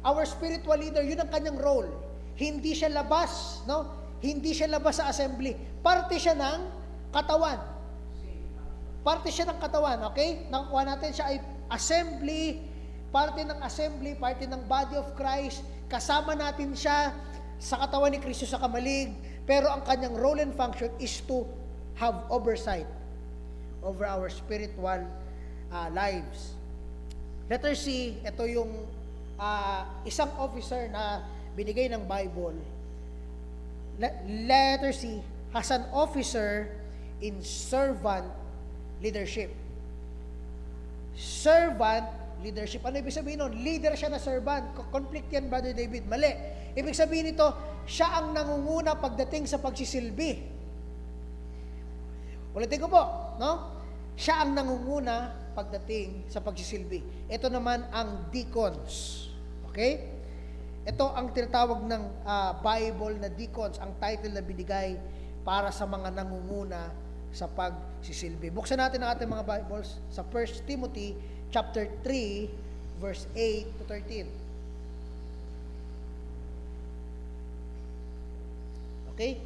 Our spiritual leader, yun ang kanyang role. Hindi siya labas, no? Hindi siya labas sa assembly. Parte siya ng katawan. Parte siya ng katawan, okay? Nakuha natin siya ay assembly, parte ng assembly, parte ng body of Christ. Kasama natin siya sa katawan ni Kristo sa kamalig. Pero ang kanyang role and function is to have oversight over our spiritual lives. Letter C, ito yung isang officer na binigay ng Bible. Letter C has an officer in servant leadership. Servant leadership. Ano ibig sabihin nun? Leader siya na servant. Conflict yan, Brother David. Mali. Ibig sabihin nito, siya ang nangunguna pagdating sa pagsisilbi. Ulitin ko po, no? Siya ang nangunguna pagdating sa pagsisilbi. Ito naman ang deacons. Okay? Ito ang tinatawag ng Bible na deacons, ang title na binigay para sa mga nangunguna sa pagsisilbi. Buksan natin ang ating mga Bibles sa 1 Timothy chapter 3 verse 8 to 13. Okay?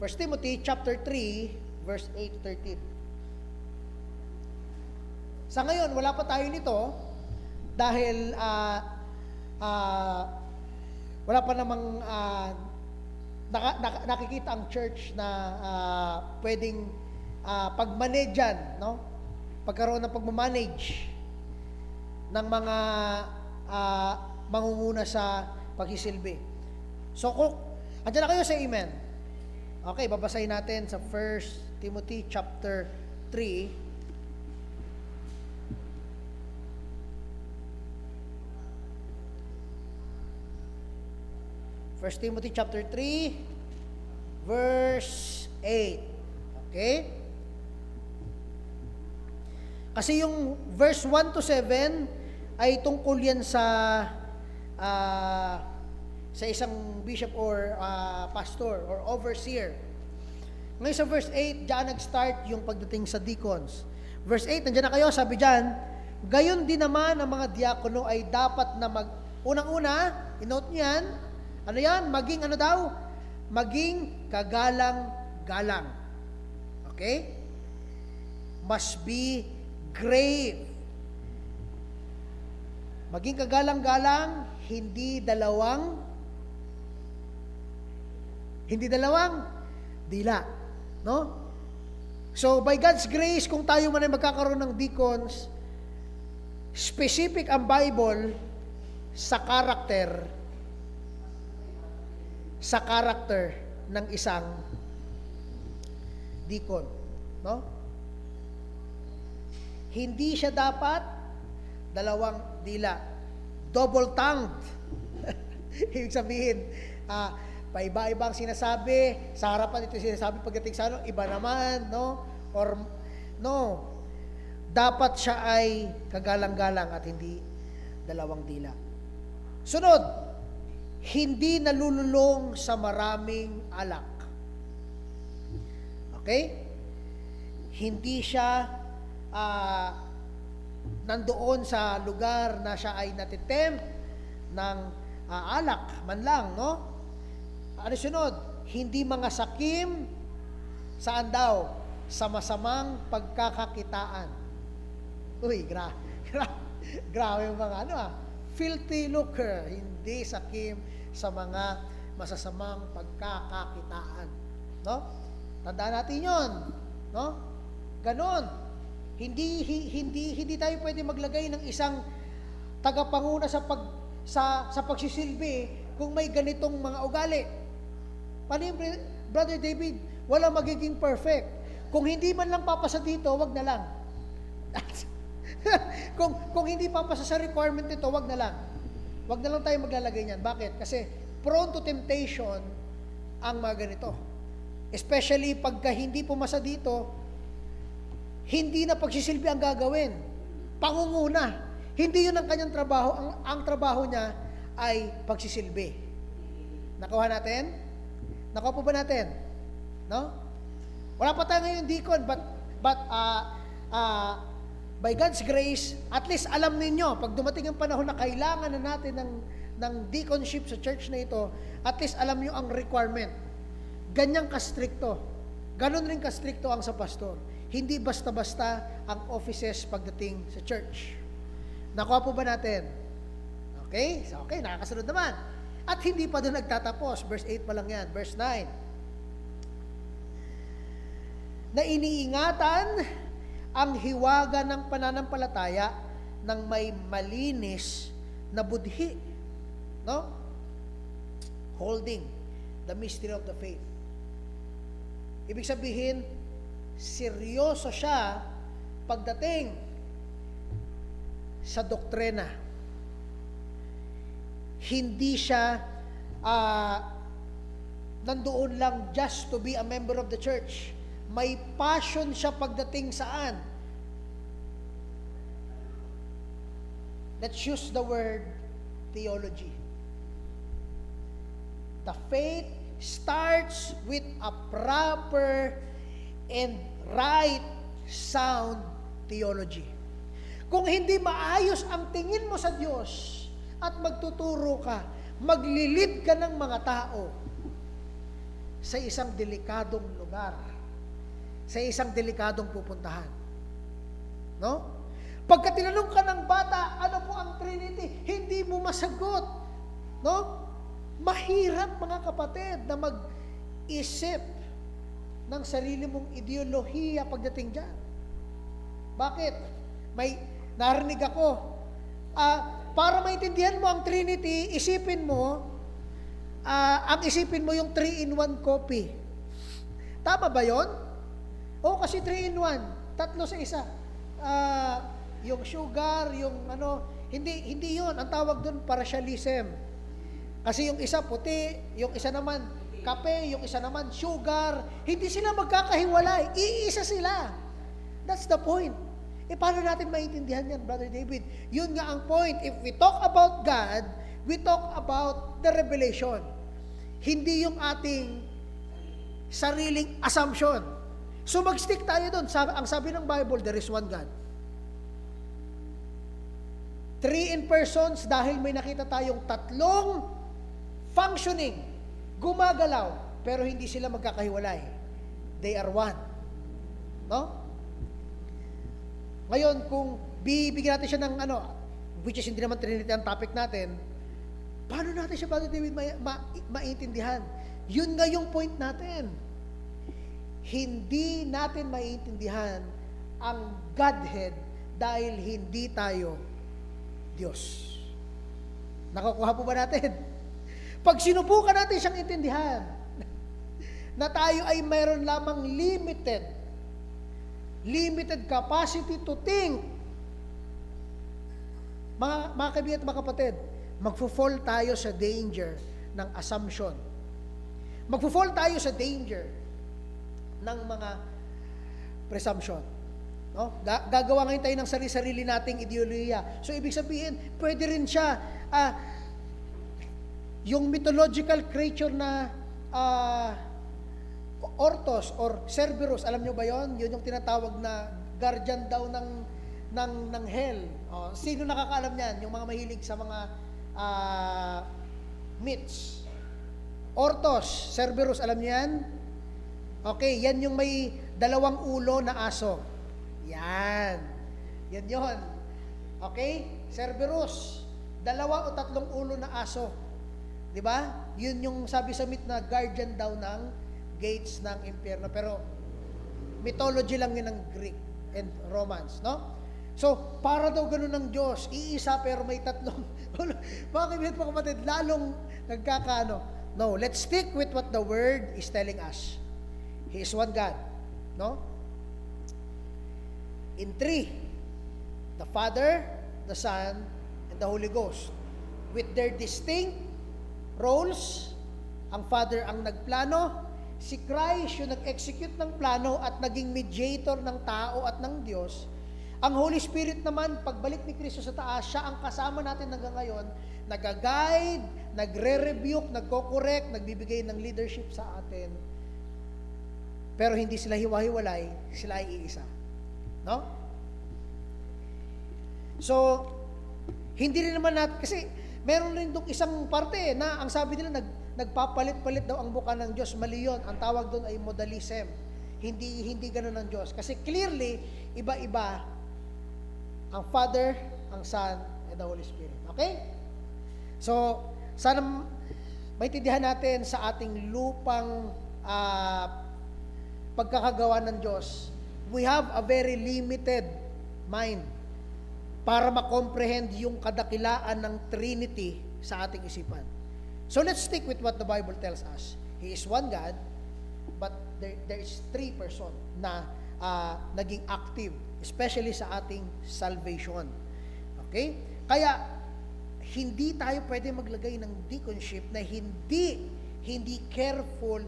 1 Timothy chapter 3 verse 8 to 13. Sa ngayon, wala pa tayo nito dahil wala pa namang nakikita ang church na pwedeng pagmanejan, no? Pagkaroon ng pagmamanage ng mga mangunguna sa pagsisilbi. So, kung andyan na kayo sa amen. Okay, babasahin natin sa 1 Timothy chapter 3. 1 Timothy chapter 3, verse 8. Okay? Kasi yung verse 1 to 7 ay tungkol yan sa isang bishop or pastor or overseer. Ngayon sa verse 8, diyan nag-start yung pagdating sa deacons. Verse 8, nandiyan na kayo, sabi diyan, gayon din naman ang mga diakono ay dapat na unang-una, inote niyan, ano yan? Maging ano daw? Maging kagalang-galang. Okay? Must be grave. Maging kagalang-galang, hindi dalawang dila. No? So, by God's grace, kung tayo man ay magkakaroon ng deacons, specific ang Bible sa karakter ng isang deacon, no? Hindi siya dapat dalawang dila, double-tongued. Ibig sabihin, paiba-ibang sinasabi, sa harapan ito sinasabi pagdating sa ano, iba naman, no? Or no, dapat siya ay kagalang-galang at hindi dalawang dila. Sunod, hindi nalululong sa maraming alak. Okay? Hindi siya nandoon sa lugar na siya ay natitempt ng alak man lang, no? Ano sunod? Hindi mga sakim, saan daw? Sa masamang pagkakakitaan. Uy, grabe yung mga filthy lucre, hindi sakim sa mga masasamang pagkakakitaan. No? Tandaan natin 'yon, no? Ganon. Hindi tayo pwede maglagay ng isang tagapanguna sa pagsisilbi kung may ganitong mga ugali. Paano yung Brother David? Wala magiging perfect. Kung hindi man lang papasa dito, wag na lang. Kung hindi papasa sa requirement nito, wag na lang. Wag na lang tayo maglalagay niyan. Bakit? Kasi prone to temptation ang mga ganito. Especially pagka hindi pumasa dito, hindi na pagsisilbi ang gagawin. Pangunguna. Hindi yun ang kanyang trabaho. Ang trabaho niya ay pagsisilbi. Nakuha natin? Nakuha po ba natin? No? Wala pa tayo ngayon deacon, but by God's grace, at least alam ninyo, pag dumating ang panahon na kailangan na natin ng deaconship sa church na ito, at least alam nyo ang requirement. Ganyang kastrikto. Ganon rin kastrikto ang sa pastor. Hindi basta-basta ang offices pagdating sa church. Nakuha po ba natin? Okay? So, okay, nakakasunod naman. At hindi pa doon nagtatapos. Verse 8 pa lang yan. Verse 9. Na iniingatan ang hiwaga ng pananampalataya ng may malinis na budhi. No? Holding the mystery of the faith. Ibig sabihin, seryoso siya pagdating sa doktrina. Hindi siya nandoon lang just to be a member of the church. May passion siya pagdating saan? Let's use the word theology. The faith starts with a proper and right sound theology. Kung hindi maayos ang tingin mo sa Diyos at magtuturo ka, maglilid ka ng mga tao sa isang delikadong lugar, sa isang delikadong pupuntahan. No? Pagka tinanong ka ng bata, ano po ang Trinity? Hindi mo masagot. No? Mahirap, mga kapatid, na mag-isip ng sarili mong ideolohiya pagdating dyan. Bakit? May narinig ako, para maintindihan mo ang Trinity, isipin mo, ang isipin mo yung 3-in-1 coffee. Tama ba yon? Oo, kasi 3-in-1, tatlo sa isa. Yung sugar, yung hindi yun. Ang tawag doon, partialism. Kasi yung isa puti, yung isa naman kape, yung isa naman sugar. Hindi sila magkakahiwalay. Iisa sila. That's the point. Paano natin maintindihan yan, Brother David? Yun nga ang point. If we talk about God, we talk about the revelation. Hindi yung ating sariling assumption. So mag-stick tayo doon. Ang sabi ng Bible, there is one God. 3 in persons dahil may nakita tayong tatlong functioning, gumagalaw, pero hindi sila magkakahiwalay. They are one. No? Ngayon, kung bibigyan natin siya ng which is hindi naman Trinity ang topic natin, paano natin siya, Brother David, maintindihan? Yun nga yung point natin. Hindi natin maintindihan ang Godhead dahil hindi tayo Diyos. Nakukuha po ba natin? Pag sinubukan natin siyang intindihan, na tayo ay mayroon lamang limited capacity to think, mga kaibigan at mga kapatid, magfo-fall tayo sa danger ng assumption. Magfo-fall tayo sa danger ng mga presumption. No? Gagawa ngayon tayo ng sarili-sarili nating ideolohiya. So, ibig sabihin, pwede rin siya, yung mythological creature na Orthos or Cerberus, alam nyo ba yon? Yun yung tinatawag na guardian daw ng hell. Sino nakakaalam niyan? Yung mga mahilig sa mga myths. Orthos, Cerberus, alam niyo yan? Okay, yan yung may 2 ulo na aso. Yan. Yan yon. Okay? Cerberus, 2 o 3 ulo na aso. 'Di ba? Yun yung sabi sa myth na guardian daw ng gates ng impyerno. Pero mythology lang yun ng Greek and Romans, no? So, para daw ganun ng Diyos, iisa pero may 3. Mga kapatid, lalong nagkakaano. No, let's stick with what the Word is telling us. He is one God, no? In 3, The Father, the Son, and the Holy Ghost. With their distinct roles, ang Father ang nagplano, si Christ yung nag-execute ng plano at naging mediator ng tao at ng Diyos. Ang Holy Spirit naman, pagbalik ni Kristo sa taas, siya ang kasama natin hanggang ngayon, nag-guide, nagre-rebuke, nagko-correct, nagbibigay ng leadership sa atin. Pero hindi sila hiwa-hiwalay, sila ay iisa. No? So, hindi rin naman natin, kasi meron rin doon isang parte na ang sabi nila, nagpapalit-palit daw ang buka ng Diyos. Mali yun. Ang tawag doon ay modalism. Hindi ganun ng Diyos. Kasi clearly, iba-iba ang Father, ang Son, and the Holy Spirit. Okay? So, sana maintindihan natin sa ating lupang pagkakagawa ng Diyos, we have a very limited mind para makomprehend yung kadakilaan ng Trinity sa ating isipan. So let's stick with what the Bible tells us. He is one God, but there is three person na naging active, especially sa ating salvation. Okay? Kaya, hindi tayo pwede maglagay ng deaconship na hindi careful,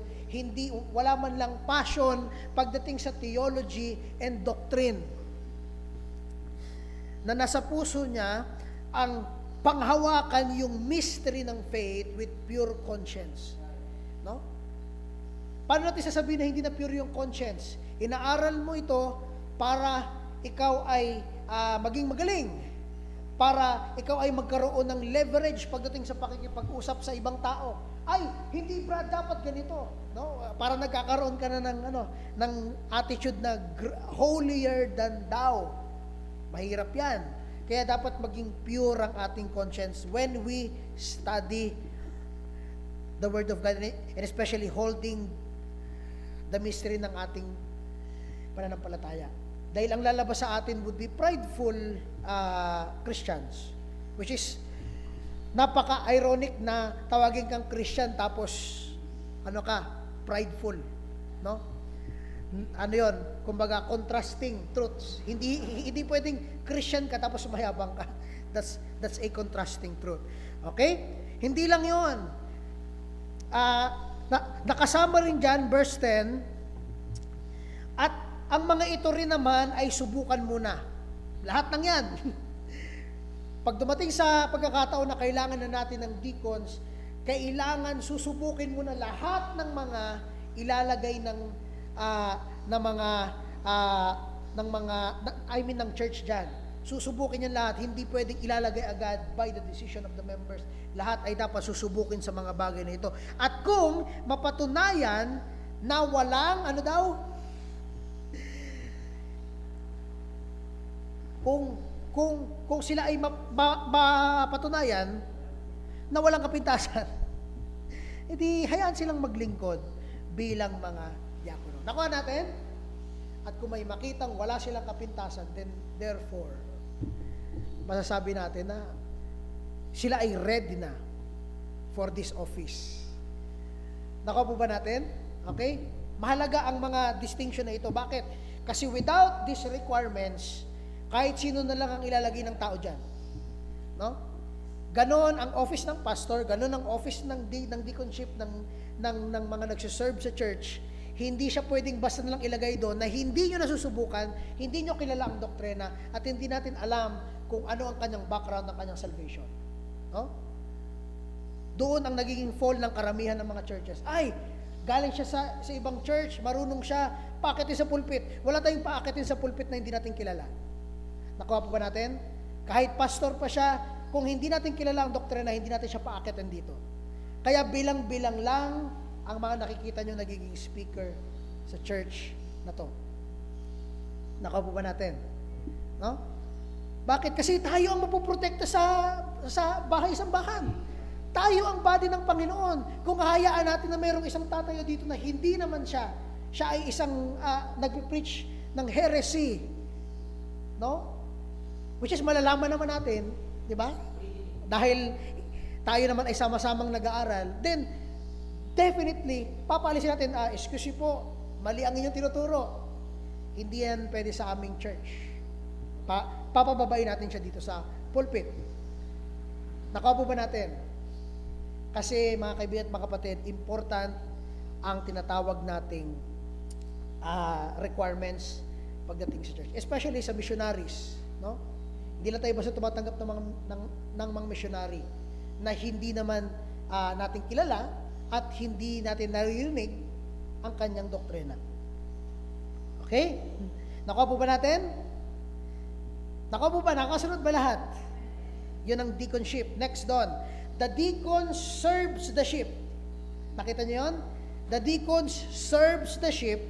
wala man lang passion pagdating sa theology and doctrine. Na nasa puso niya ang panghawakan yung mystery ng faith with pure conscience. No? Paano natin sasabihin na hindi na pure yung conscience? Inaaral mo ito para ikaw ay maging magaling. Para ikaw ay magkaroon ng leverage pagdating sa pakikipag-usap sa ibang tao. Ay, hindi Brad, dapat ganito. No? Para nagkakaroon ka na ng attitude na holier than thou. Mahirap yan. Kaya dapat maging pure ang ating conscience when we study the Word of God, and especially holding the mystery ng ating pananampalataya. Dahil ang lalabas sa atin would be prideful Christians, which is napaka-ironic na tawagin kang Christian tapos prideful, no? Ano yon? Kumbaga contrasting truths. Hindi pwedeng Christian ka tapos mayabang ka. That's a contrasting truth. Okay? Hindi lang yon. Nakasama rin dyan, verse 10, at ang mga ito rin naman ay subukan muna. Lahat ng yan. Pag dumating sa pagkakataon na kailangan na natin ng deacons, kailangan susubukin muna lahat ng mga ilalagay ng church dyan. Susubukin yan lahat. Hindi pwedeng ilalagay agad by the decision of the members. Lahat ay dapat susubukin sa mga bagay na ito. At kung mapatunayan na walang, kung sila ay mapatunayan na walang kapintasan, edi hayaan silang maglingkod bilang mga diakono. Nakuha natin? At kung may makitang wala silang kapintasan, then therefore, masasabi natin na sila ay ready na for this office. Nakuha po ba natin? Okay? Mahalaga ang mga distinction na ito. Bakit? Kasi without these requirements, kahit sino na lang ang ilalagay ng tao dyan. No? Ganon ang office ng pastor, ganon ang office ng deaconship ng mga nagsiserve sa church. Hindi siya pwedeng basta na lang ilagay doon na hindi nyo nasusubukan, hindi nyo kilala ang doktrina, at hindi natin alam kung ano ang kanyang background ng kanyang salvation. No? Doon ang nagiging fall ng karamihan ng mga churches. Ay, galing siya sa ibang church, marunong siya, paakitin sa pulpit. Wala tayong paakitin sa pulpit na hindi natin kilala. Nakuha po ba natin? Kahit pastor pa siya, kung hindi natin kilala ang doktrina, hindi natin siya paakitin dito. Kaya bilang-bilang lang ang mga nakikita nyo nagiging speaker sa church na to. Nakuha po ba natin? No? Bakit? Kasi tayo ang mapoprotekta sa bahay-sambahan. Tayo ang body ng Panginoon. Kung hahayaan natin na mayroong isang tatayo dito na hindi naman siya ay isang nagpe-preach ng heresy, no? Which is malalaman naman natin, di ba? Dahil tayo naman ay sama-samang nag-aaral, then definitely, papaalisin natin, excuse me po, mali ang inyong tinuturo. Hindi yan pwede sa aming church. papababain natin siya dito sa pulpit. Nakaupo ba natin? Kasi mga kaibigan at mga kapatid, important ang tinatawag nating requirements pagdating sa church. Especially sa missionaries. No? Hindi lang tayo basta tumatanggap ng mga missionary na hindi naman natin kilala at hindi natin naririnig ang kanyang doktrina. Okay? Nakuha po ba natin? Nakuha po ba? Nakasunod ba lahat? Yun ang deaconship. Next doon. The deacon serves the sheep. Nakita niyo yun? The deacon serves the sheep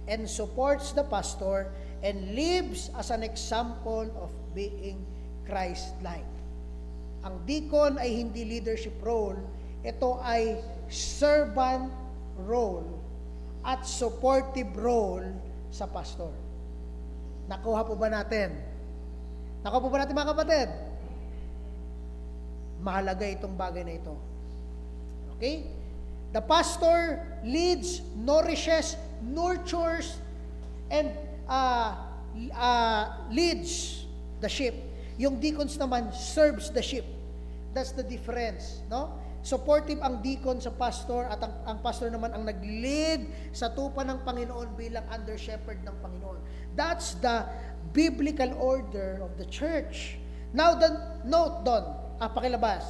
and supports the pastor and lives as an example of being Christ-like. Ang deacon ay hindi leadership role. Ito ay servant role at supportive role sa pastor. Nakuha po ba natin? Nakuha po ba natin mga kapatid? Mahalaga itong bagay na ito. Okay? The pastor leads, nourishes, nurtures, and leads the sheep. Yung deacons naman serves the sheep. That's the difference, no? Supportive ang deacon sa pastor at ang pastor naman ang nag-lead sa tupa ng Panginoon bilang under shepherd ng Panginoon. That's the biblical order of the church. Now, note doon, pakilabas.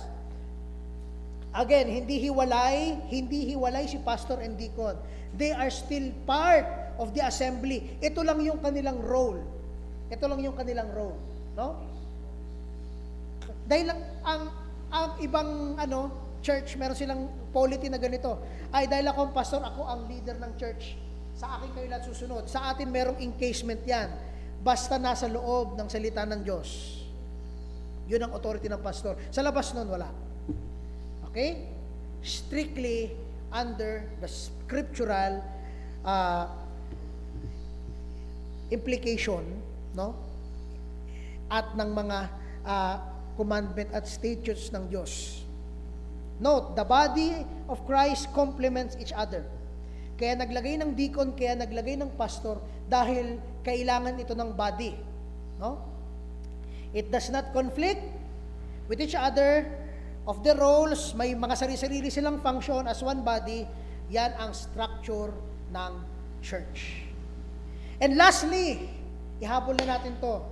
Again, hindi hiwalay si pastor and deacon. They are still part of the assembly. Ito lang yung kanilang role. No? Dahil ang ibang church, meron silang polity na ganito. Ay, dahil akong pastor, ako ang leader ng church. Sa akin kayo lahat susunod. Sa atin merong encasement yan. Basta nasa loob ng salita ng Diyos. Yun ang authority ng pastor. Sa labas nun, wala. Okay? Strictly under the scriptural implication, no? At ng mga commandment at statutes ng Diyos. Note, the body of Christ complements each other. Kaya naglagay ng deacon, kaya naglagay ng pastor, dahil kailangan ito ng body. No? It does not conflict with each other of the roles. May mga sarili-sarili silang function as one body. Yan ang structure ng church. And lastly, ihabol na natin to.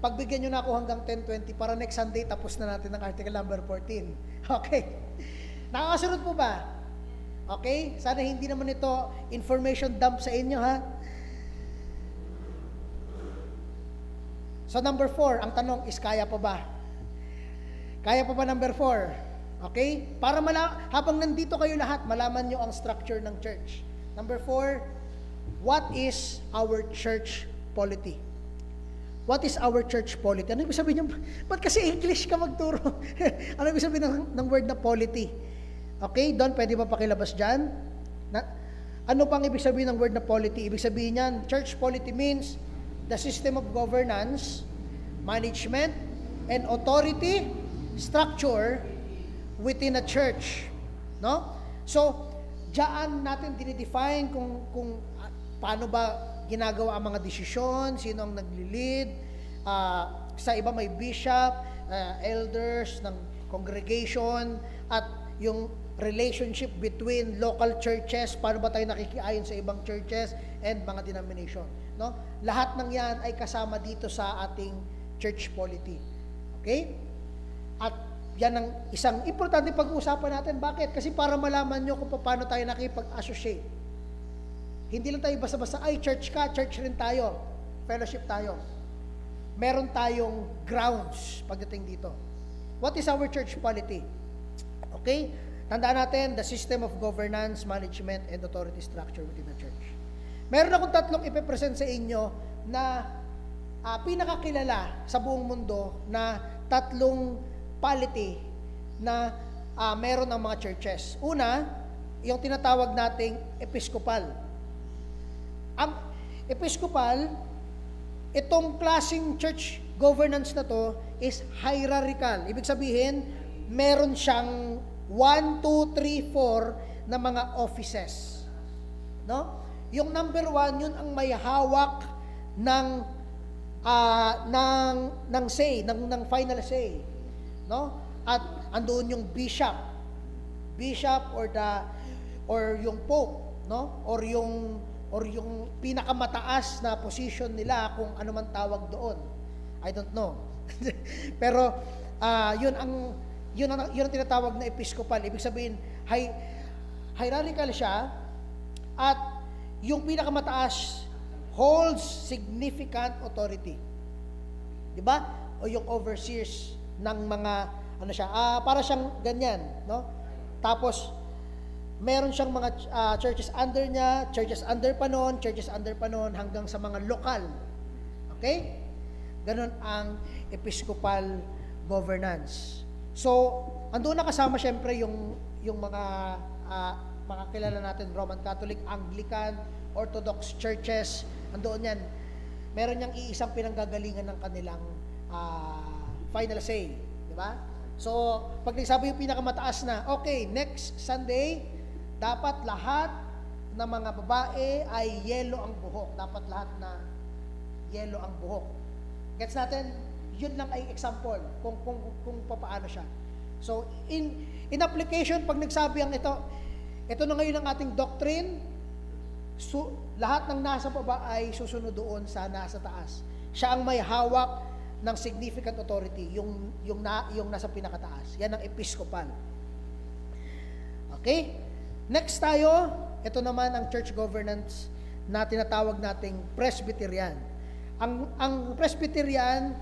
Pagbigyan nyo na ako hanggang 10:20 para next Sunday tapos na natin ang article number 14. Okay. Nakakasunod po ba? Okay? Sana hindi naman ito information dump sa inyo, ha? So number 4, ang tanong is kaya pa ba? Kaya pa ba number 4? Okay? Para habang nandito kayo lahat, malaman nyo ang structure ng church. Number 4, what is our church polity? What is our church polity? Ano ibig sabihin niyo? Ba't kasi English ka magturo? Ano ibig sabihin ng word na polity? Okay, Don, pwede ba pakilabas dyan? Ano pang ibig sabihin ng word na polity? Ibig sabihin niyan, church polity means the system of governance, management, and authority structure within a church. No? So, diyan natin dinidefine kung paano ba ginagawa ang mga desisyon, sino ang nagli-lead, sa iba may bishop, elders ng congregation, at yung relationship between local churches, paano ba tayo nakikiayon sa ibang churches and mga denomination. No? Lahat ng yan ay kasama dito sa ating church polity. Okay? At yan ang isang importante pag-uusapan natin. Bakit? Kasi para malaman nyo kung paano tayo nakipag-associate. Hindi lang tayo basta-basta, ay church ka, church rin tayo, fellowship tayo. Meron tayong grounds pagdating dito. What is our church polity? Okay? Tandaan natin, the system of governance, management, and authority structure within the church. Meron akong tatlong ipipresent sa inyo na pinakakilala sa buong mundo na tatlong polity na meron ng mga churches. Una, yung tinatawag nating episcopal. Ang episcopal, itong klaseng church governance na to is hierarchical. Ibig sabihin, meron siyang 1, 2, 3, 4 na mga offices. No? Yung number 1, yun ang may hawak ng ng say, ng final say, no? At andoon yung bishop or yung pope, no? Or yung pinakamataas na position nila, kung ano man tawag doon. I don't know. Pero yun ang tinatawag na episcopal. Ibig sabihin, hierarchical siya, at yung pinakamataas holds significant authority. 'Di ba? O yung overseers ng mga para siyang ganyan, no? Tapos meron siyang mga churches under niya, churches under pa noon, hanggang sa mga lokal. Okay? Ganon ang episcopal governance. So, andoon na kasama syempre yung mga kilala natin, Roman Catholic, Anglican, Orthodox churches, andoon yan. Meron niyang iisang pinanggagalingan ng kanilang final say, di ba? So, pag nagsabi yung pinakamataas na, okay, next Sunday, dapat lahat ng mga babae ay yellow ang buhok. Dapat lahat na yellow ang buhok. Gets natin? Yun lang ay example kung paano siya. So, in application, pag nagsabi ang ito na ngayon ang ating doctrine, lahat ng nasa baba ay susunod doon sa nasa taas. Siya ang may hawak ng significant authority, yung nasa pinakataas. Yan ang episcopal. Okay? Next tayo, ito naman ang church governance na tinatawag nating Presbyterian. Ang Presbyterian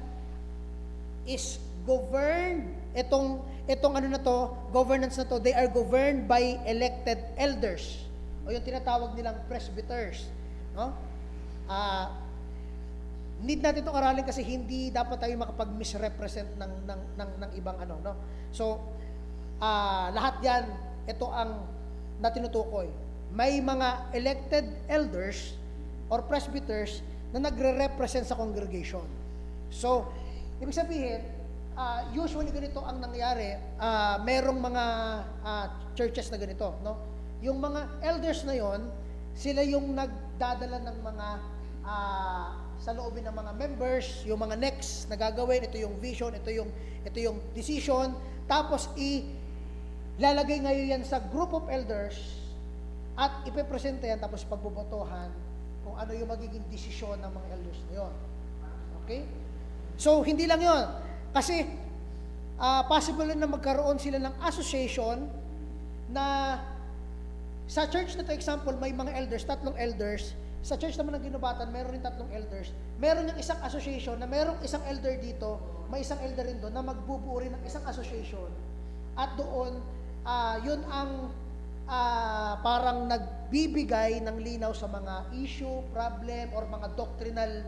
is governed, itong governance na to, they are governed by elected elders, o yung tinatawag nilang presbyters, no? Need natin itong aralin kasi hindi dapat tayo makapag-misrepresent ng ibang no? So, lahat yan, ito ang na tinutukoy. May mga elected elders or presbyters na nagre-represent sa congregation. So, ibig sabihin, usually ganito ang nangyari, merong mga churches na ganito, no? Yung mga elders na yon, sila yung nagdadala ng mga sa loobin ng mga members, yung mga next na gagawin, ito yung vision, ito yung decision, tapos lalagay ngayon yan sa group of elders at ipepresenta yan, tapos pagbobotohan kung ano yung magiging desisyon ng mga elders na yun. Okay? So, hindi lang yun. Kasi, possible na magkaroon sila ng association na sa church na to, example, may mga elders, 3 elders. Sa church naman ng Ginubatan, meron rin 3 elders. Meron yung isang association na merong isang elder dito, may isang elder rin doon na magbubuo rin ng isang association. At doon, yun ang parang nagbibigay ng linaw sa mga issue, problem, or mga doctrinal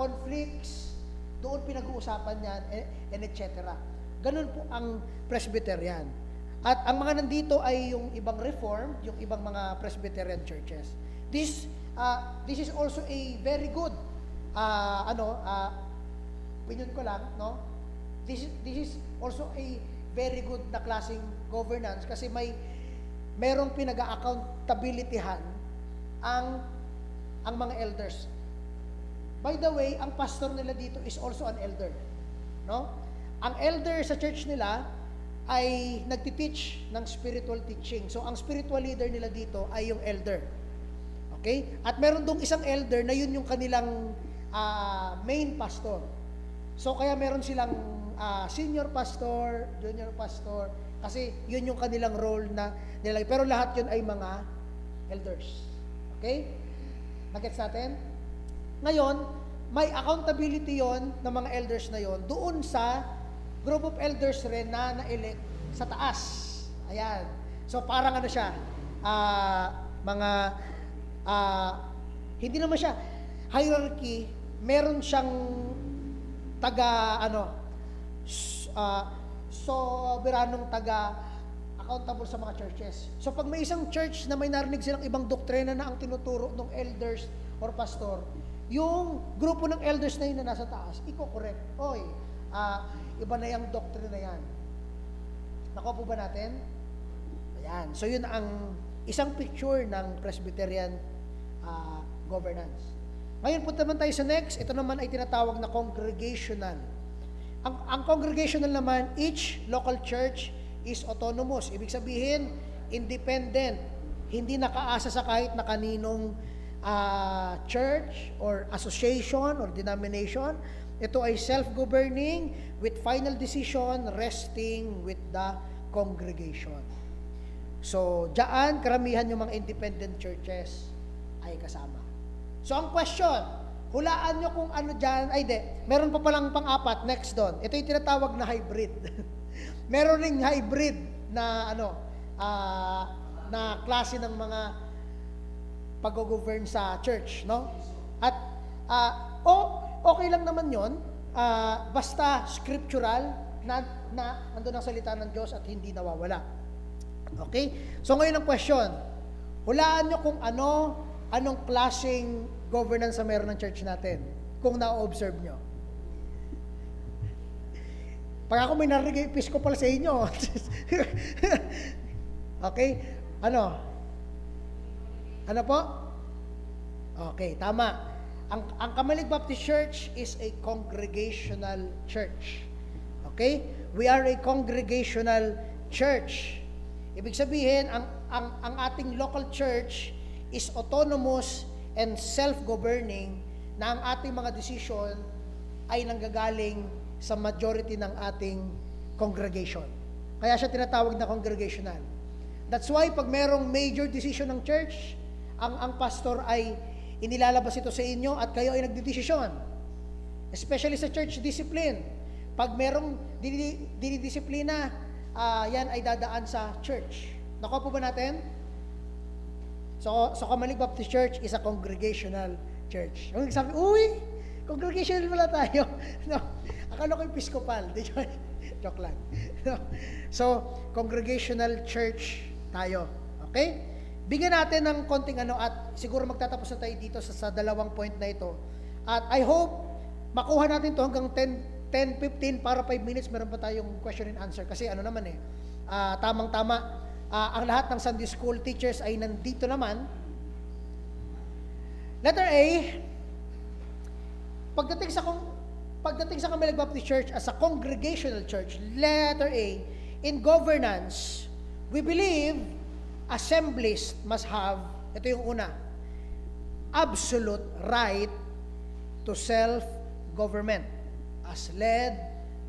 conflicts. Doon pinag-uusapan yan, and etc. Ganun po ang Presbyterian. At ang mga nandito ay yung ibang Reformed, yung ibang mga Presbyterian churches. This is also a very good, opinion ko lang, no? This is also a very good na klaseng governance kasi merong pinag-accountabilityhan ang mga elders. By the way, ang pastor nila dito is also an elder, no? Ang elder sa church nila ay nagti-teach ng spiritual teaching. So, ang spiritual leader nila dito ay yung elder. Okay? At meron dong isang elder na yun yung kanilang main pastor. So, kaya meron silang senior pastor, junior pastor, kasi yun yung kanilang role na nilagay. Pero lahat yun ay mga elders. Okay? Nagets natin? Ngayon, may accountability yon ng mga elders na yon doon sa group of elders rin na na-elect sa taas. Ayan. So, parang siya, hindi naman siya hierarchy, meron siyang soberanong accountable sa mga churches. So, pag may isang church na may narinig silang ibang doktrina na ang tinuturo ng elders or pastor, yung grupo ng elders na yun na nasa taas, iko-correct. Oy, iba na yung doctrine na yan. Nakuha po ba natin? Ayan. So, yun ang isang picture ng Presbyterian governance. Ngayon punta naman tayo sa next. Ito naman ay tinatawag na congregational. Ang congregational naman, each local church is autonomous. Ibig sabihin, independent. Hindi nakaasa sa kahit na kaninong church or association or denomination. Ito ay self-governing with final decision resting with the congregation. So, diyan karamihan yung mga independent churches ay kasama. So, ang question, hulaan nyo kung ano dyan, ay di, meron pa palang pang-apat, next doon. Ito yung tinatawag na hybrid. Meron ring hybrid na na klase ng mga pag-govern sa church, no? At okay lang naman 'yon, basta scriptural na andun ang salita ng Diyos at hindi nawawala. Okay? So ngayon ang question, hulaan nyo kung anong klaseng governance na meron ng church natin, kung na-observe nyo. Pag ako may narinig episcopal sa inyo. Okay? Ano po? Okay, tama. Ang Kamalig Baptist Church is a congregational church. Okay? We are a congregational church. Ibig sabihin, ang ating local church is autonomous and self-governing na ang ating mga desisyon ay nanggagaling sa majority ng ating congregation. Kaya siya tinatawag na congregational. That's why pag merong major decision ng church, ang pastor ay inilalabas ito sa inyo at kayo ay nagdidesisyon. Especially sa church discipline. Pag merong dinidisiplina, yan ay dadaan sa church. Nakuha po ba natin? So Kamalig Baptist Church is a congregational church. Yung sabi, uy, congregational pala tayo. No, akala ko episcopal. Joke lang. No. So, congregational church tayo. Okay? Bigyan natin ng konting at siguro magtatapos na tayo dito sa dalawang point na ito. At I hope makuha natin to hanggang 10-15 para 5 minutes meron pa tayong question and answer. Kasi tamang-tama, ang lahat ng Sunday school teachers ay nandito naman. Letter A, pagdating sa Kamalig Baptist Church as a congregational church, letter A, in governance, we believe assemblies must have, ito yung una, absolute right to self-government as led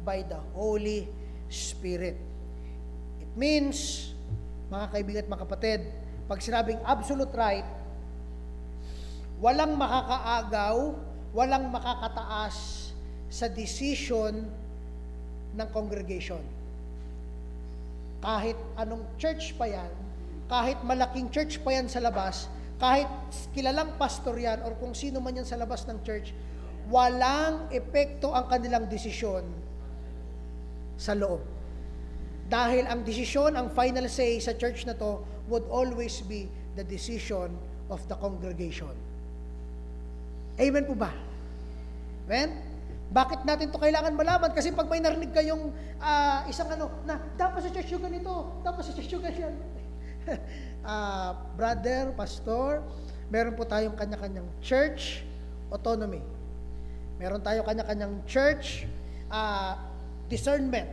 by the Holy Spirit. It means, mga kaibigan at mga kapatid, pag sinabing absolute right, walang makakaagaw, walang makakataas sa decision ng congregation. Kahit anong church pa yan, kahit malaking church pa yan sa labas, kahit kilalang pastor yan or kung sino man yan sa labas ng church, walang epekto ang kanilang desisyon sa loob. Dahil ang desisyon, ang final say sa church na to would always be the decision of the congregation. Amen po ba? Amen? Bakit natin to kailangan malaman? Kasi pag may narinig kayong isang na dapat sa church yung ganito, dapat sa church yung ganyan. Brother, pastor, meron po tayong kanya-kanyang church autonomy. Meron tayo kanya-kanyang church discernment.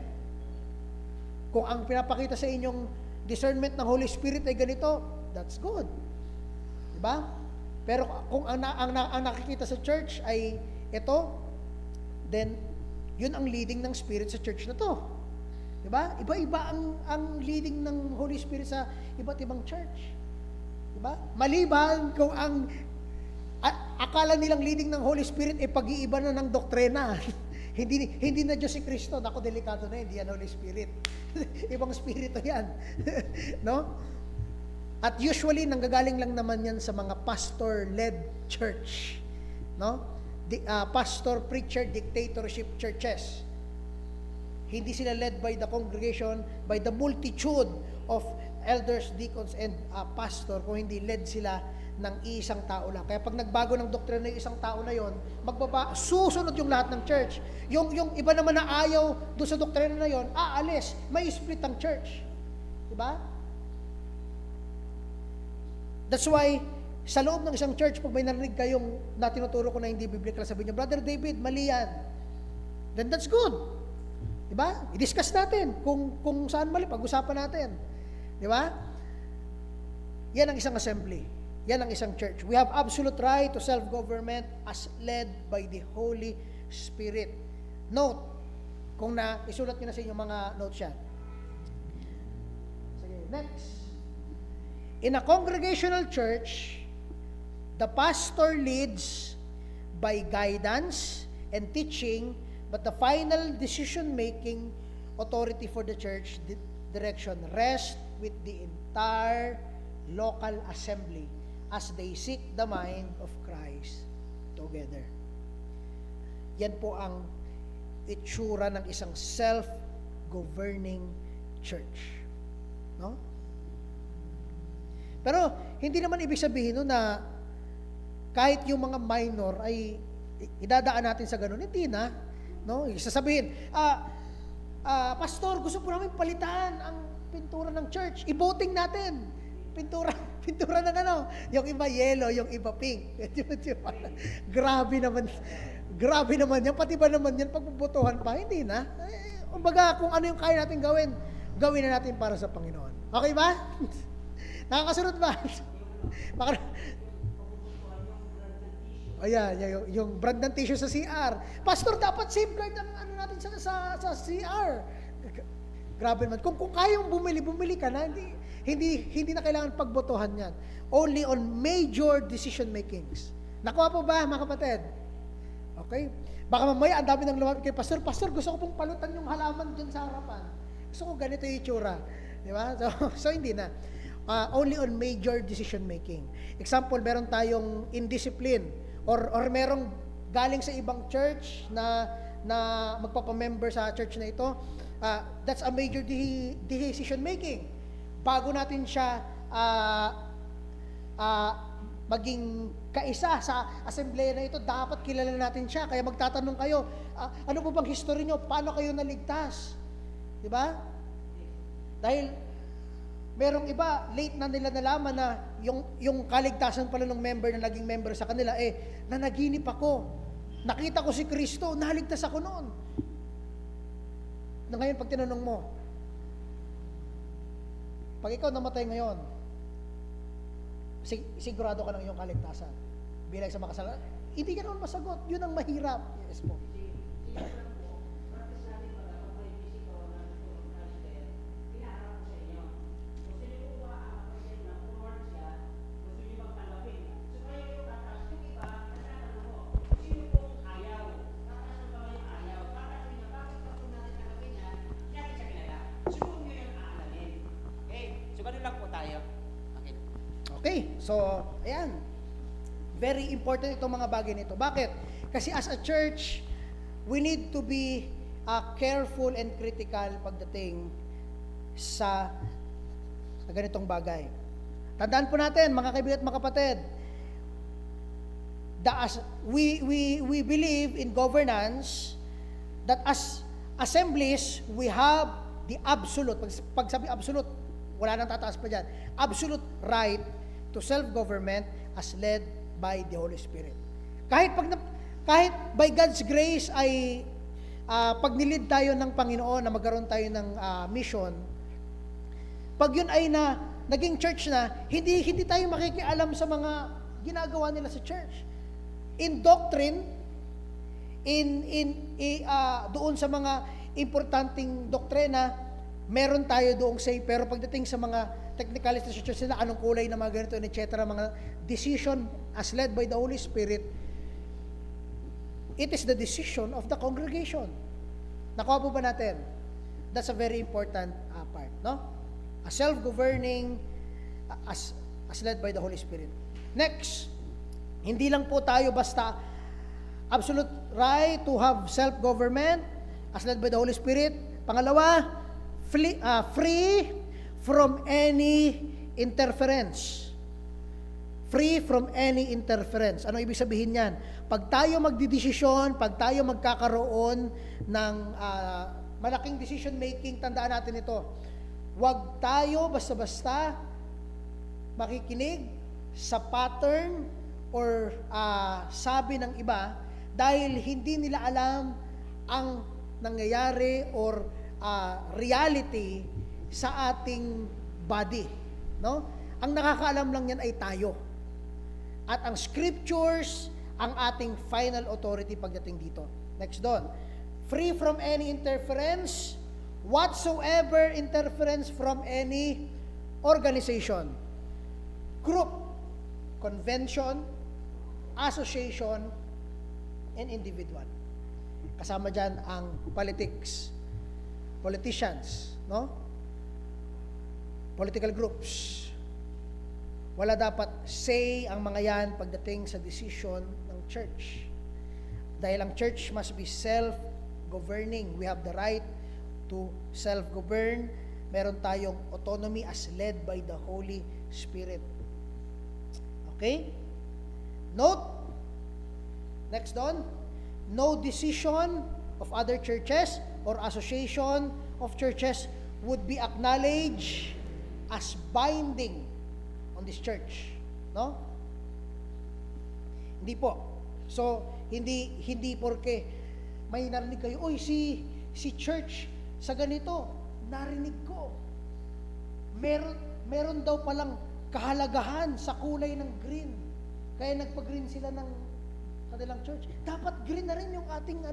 Kung ang pinapakita sa inyong discernment ng Holy Spirit ay ganito, that's good. Diba? Pero kung ang nakikita sa church ay ito, then yun ang leading ng Spirit sa church na to. Diba? Iba-iba ang leading ng Holy Spirit sa iba't ibang church. Diba? Maliban kung ang akala nilang leading ng Holy Spirit ay pag-iiba na ng doktrina. hindi na Diyos si Kristo. Naku, delikado na, hindi yan Holy Spirit. Ibang spirito yan. No? At usually, nanggagaling lang naman yan sa mga pastor-led church. No? Pastor, preacher, dictatorship churches. Hindi sila led by the congregation, by the multitude of elders, deacons, and pastor, kung hindi led sila ng isang tao lang. Kaya pag nagbago ng doktrina ng isang tao na yon, susunod yung lahat ng church. Yung iba naman na ayaw doon sa doktrina na yon, aalis, may split ang church. Diba? That's why sa loob ng isang church, pag may narinig kayong na tinuturo ko na hindi biblical, sabihin niyo, Brother David, mali yan. Then that's good. Diba? I-discuss natin kung saan mali, pag-usapan natin. Diba? Yan ang isang assembly. Yan ang isang church. We have absolute right to self-government as led by the Holy Spirit. Note, kung isulat niyo na sa inyong mga notes yan. Sige, next. In a congregational church, the pastor leads by guidance and teaching, but the final decision-making authority for the church direction rests with the entire local assembly as they seek the mind of Christ together. Yan po ang itsura ng isang self-governing church. No? Pero hindi naman ibig sabihin no na kahit yung mga minor ay idadaan natin sa ganun. Hindi na. No? Sasabihin, Pastor, gusto po namin palitan ang pintura ng church. I-voting natin. Pintura ng ano. Yung iba yellow, yung iba pink. Grabe naman yan. Pati ba naman yan, pagpuputuhan pa? Hindi na. Kumbaga, kung ano yung kaya natin gawin na natin para sa Panginoon. Okay ba? Nakakasunod ba? Baka, ayan, yung brand ng tissue sa CR. Pastor, dapat safeguard ang ano natin sa CR. Grabe naman. Kung kayang bumili ka na, hindi na kailangan pagbotohan yan. Only on major decision makings. Nakuha po ba, mga kapatid? Okay? Baka mamaya, ang dami ng lumapit kay Pastor, gusto ko pong palutan yung halaman dyan sa harapan. Gusto ko ganito yung itsura. Di ba? So hindi na. Only on major decision making. Example, meron tayong indiscipline or merong galing sa ibang church na magpapamember sa church na ito. That's a major decision making. Bago natin siya maging kaisa sa assembleya na ito, dapat kilala natin siya. Kaya magtatanong kayo, ano po bang history nyo? Paano kayo naligtas? Diba? Dahil merong iba, late na nila nalaman na yung kaligtasan pala ng member na naging member sa kanila, nanaginip ako. Nakita ko si Kristo, naligtas ako noon. Na ngayon, pag tinanong mo, pag ikaw namatay ngayon, sigurado ka ng iyong kaligtasan. Bilang sa makasalanan, hindi ka naman masagot. Yun ang mahirap. Yes po. Okay, so, ayan. Very important itong mga bagay nito. Bakit? Kasi as a church, we need to be careful and critical pagdating sa ganitong bagay. Tandaan po natin, mga kaibigan at mga kapatid, we believe in governance that as assemblies, we have the absolute, pag sabi absolute, wala nang tataas pa dyan, absolute right to self-government as led by the Holy Spirit. Kahit by God's grace ay pag nilid tayo ng Panginoon na magkaroon tayo ng mission, pag yun ay naging church na, hindi tayo makikialam sa mga ginagawa nila sa church. In doctrine, doon sa mga importanteng doktrina, meron tayo doong say, pero pagdating sa mga technicalities sa church nila, anong kulay na mga ganito, etc., mga decision as led by the Holy Spirit, it is the decision of the congregation. Nakuha po ba natin? That's a very important part, no? A self-governing as led by the Holy Spirit. Next, hindi lang po tayo basta absolute right to have self-government as led by the Holy Spirit. Pangalawa, free from any interference. Free from any interference. Ano ibig sabihin yan? Pag tayo magdidesisyon, pag tayo magkakaroon ng malaking decision making, tandaan natin ito. Huwag tayo basta-basta makikinig sa pattern or sabi ng iba dahil hindi nila alam ang nangyayari or reality sa ating body, no? Ang nakakaalam lang yan ay tayo. At ang scriptures ang ating final authority pagdating dito. Next doon. Free from any interference, whatsoever interference from any organization, group, convention, association, and individual. Kasama dyan ang politicians, no? Political groups. Wala dapat say ang mga yan pagdating sa decision ng church. Dahil ang church must be self-governing. We have the right to self-govern. Meron tayong autonomy as led by the Holy Spirit. Okay? Note, next doon, no decision of other churches or association of churches would be acknowledged as binding on this church, no? Hindi po. So, hindi porke may narinig kayo, oy, si church sa ganito, narinig ko. Meron daw palang kahalagahan sa kulay ng green. Kaya nagpa-green sila ng kanilang church. Dapat green na rin yung ating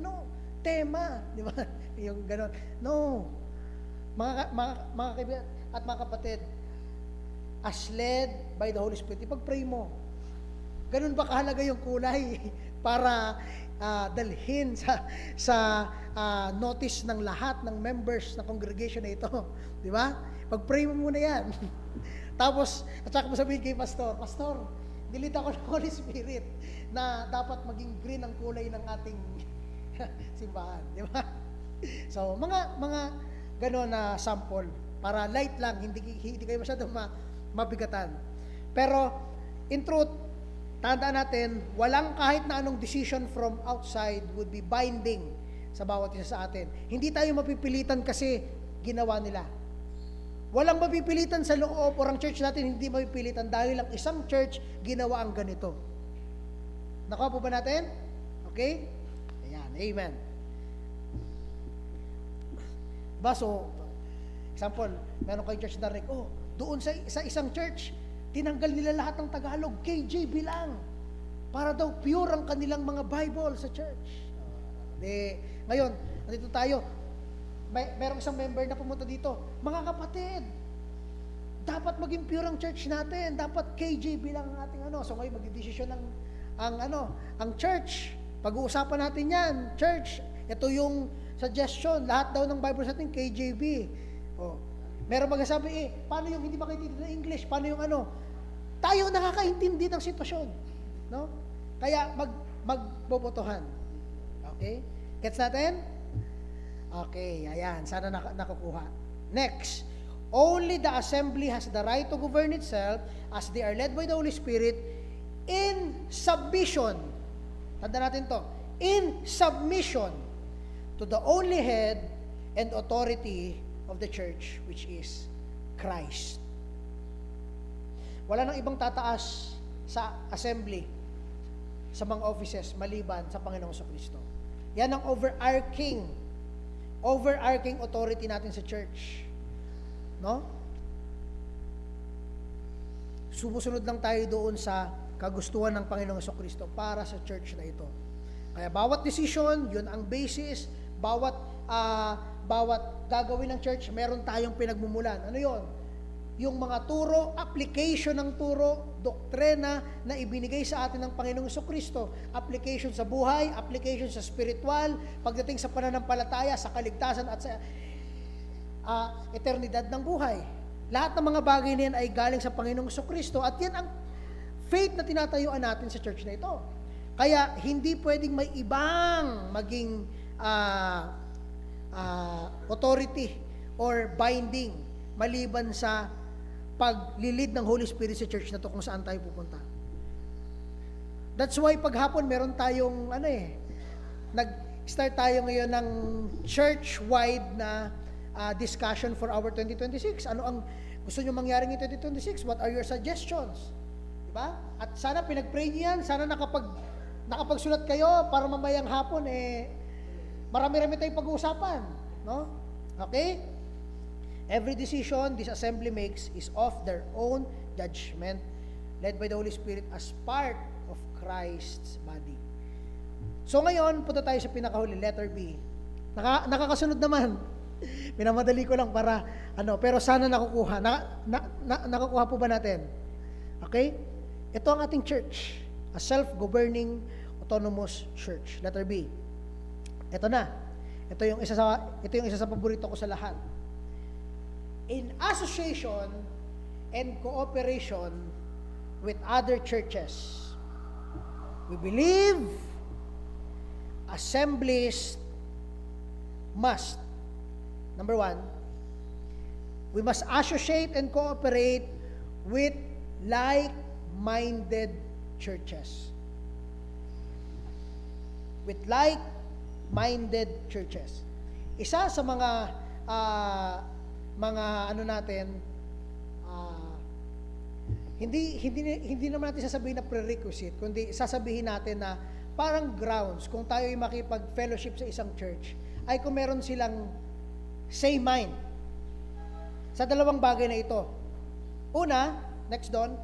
tema, di ba? Yung ganon. No. Mga kaibigan at mga kapatid, as led by the Holy Spirit, ipag-pray mo. Ganun ba kahalaga yung kulay para dalhin sa notice ng lahat ng members ng congregation na ito? Di ba? Pag-pray mo muna yan. Tapos, at saka mo sabihin kay Pastor, dilita ko ng Holy Spirit na dapat maging green ang kulay ng ating simbahan. Di ba? So, mga gano'n na sample para light lang, hindi kayo masyadong mabigatan. Pero, in truth, tandaan natin, walang kahit na anong decision from outside would be binding sa bawat isa sa atin. Hindi tayo mapipilitan kasi ginawa nila. Walang mapipilitan sa loob o ang church natin hindi mapipilitan dahil ang isang church ginawa ang ganito. Nakuha po ba natin? Okay? Ayan, amen. Diba? So, example, meron kayong church na rin, doon sa isang church, tinanggal nila lahat ng Tagalog, KJV lang. Para daw pure ang kanilang mga Bible sa church. Ngayon, nandito tayo, merong isang member na pumunta dito, mga kapatid, dapat maging pure ang church natin, dapat KJV lang ang ating So ngayon, magdidesisyon ang church. Pag-uusapan natin yan, church, ito yung suggestion, lahat daw ng Bible sa atin, KJV. Meron magsasabi, paano yung hindi makaintindi ng English? Paano yung Tayo nakakaintindi ng sitwasyon. No? Kaya magbobotohan. Okay? Gets natin? Okay, ayan. Sana nakukuha. Next, only the assembly has the right to govern itself as they are led by the Holy Spirit in submission. Tanda natin to. In submission to the only head and authority of the church, which is Christ. Wala nang ibang tataas sa assembly, sa mga offices, maliban sa Panginoong Kristo. Yan ang overarching authority natin sa church. No? Sumusunod lang tayo doon sa kagustuhan ng Panginoong Kristo para sa church na ito. Kaya bawat decision, yun ang basis, bawat gagawin ng church, meron tayong pinagmumulan. Ano yun? Yung mga turo, application ng turo, doktrina na ibinigay sa atin ng Panginoong Kristo. Application sa buhay, application sa spiritual, pagdating sa pananampalataya, sa kaligtasan at sa eternidad ng buhay. Lahat ng mga bagay na yan ay galing sa Panginoong Kristo at yan ang faith na tinatayuan natin sa church na ito. Kaya hindi pwedeng may ibang maging authority or binding maliban sa paglilid ng Holy Spirit sa church na to kung saan tayo pupunta. That's why paghapon meron tayong nag-start tayo ngayon ng church-wide na discussion for our 2026. Ano ang gusto nyo mangyari ng 2026? What are your suggestions? Di ba? At sana pinag-pray niyo yan, sana nakapagsulat kayo para mamayang hapon, marami-rami tayong pag-uusapan. No? Okay? Every decision this assembly makes is of their own judgment, led by the Holy Spirit as part of Christ's body. So ngayon, punta tayo sa pinakahuli, letter B. Nakakasunod naman. Minamadali ko lang para, pero sana nakukuha. Nakukuha po ba natin? Okay? Ito ang ating church, a self-governing, autonomous church. Letter B. Ito na. Ito yung isa sa paborito ko sa lahat. In association and cooperation with other churches, we believe assemblies must, number one, we must associate and cooperate with like-minded churches. With like-minded churches. Isa sa mga hindi naman natin sasabihin na prerequisite, kundi sasabihin natin na parang grounds kung tayo ay makipag-fellowship sa isang church ay kung meron silang same mind sa dalawang bagay na ito. Una, next doon,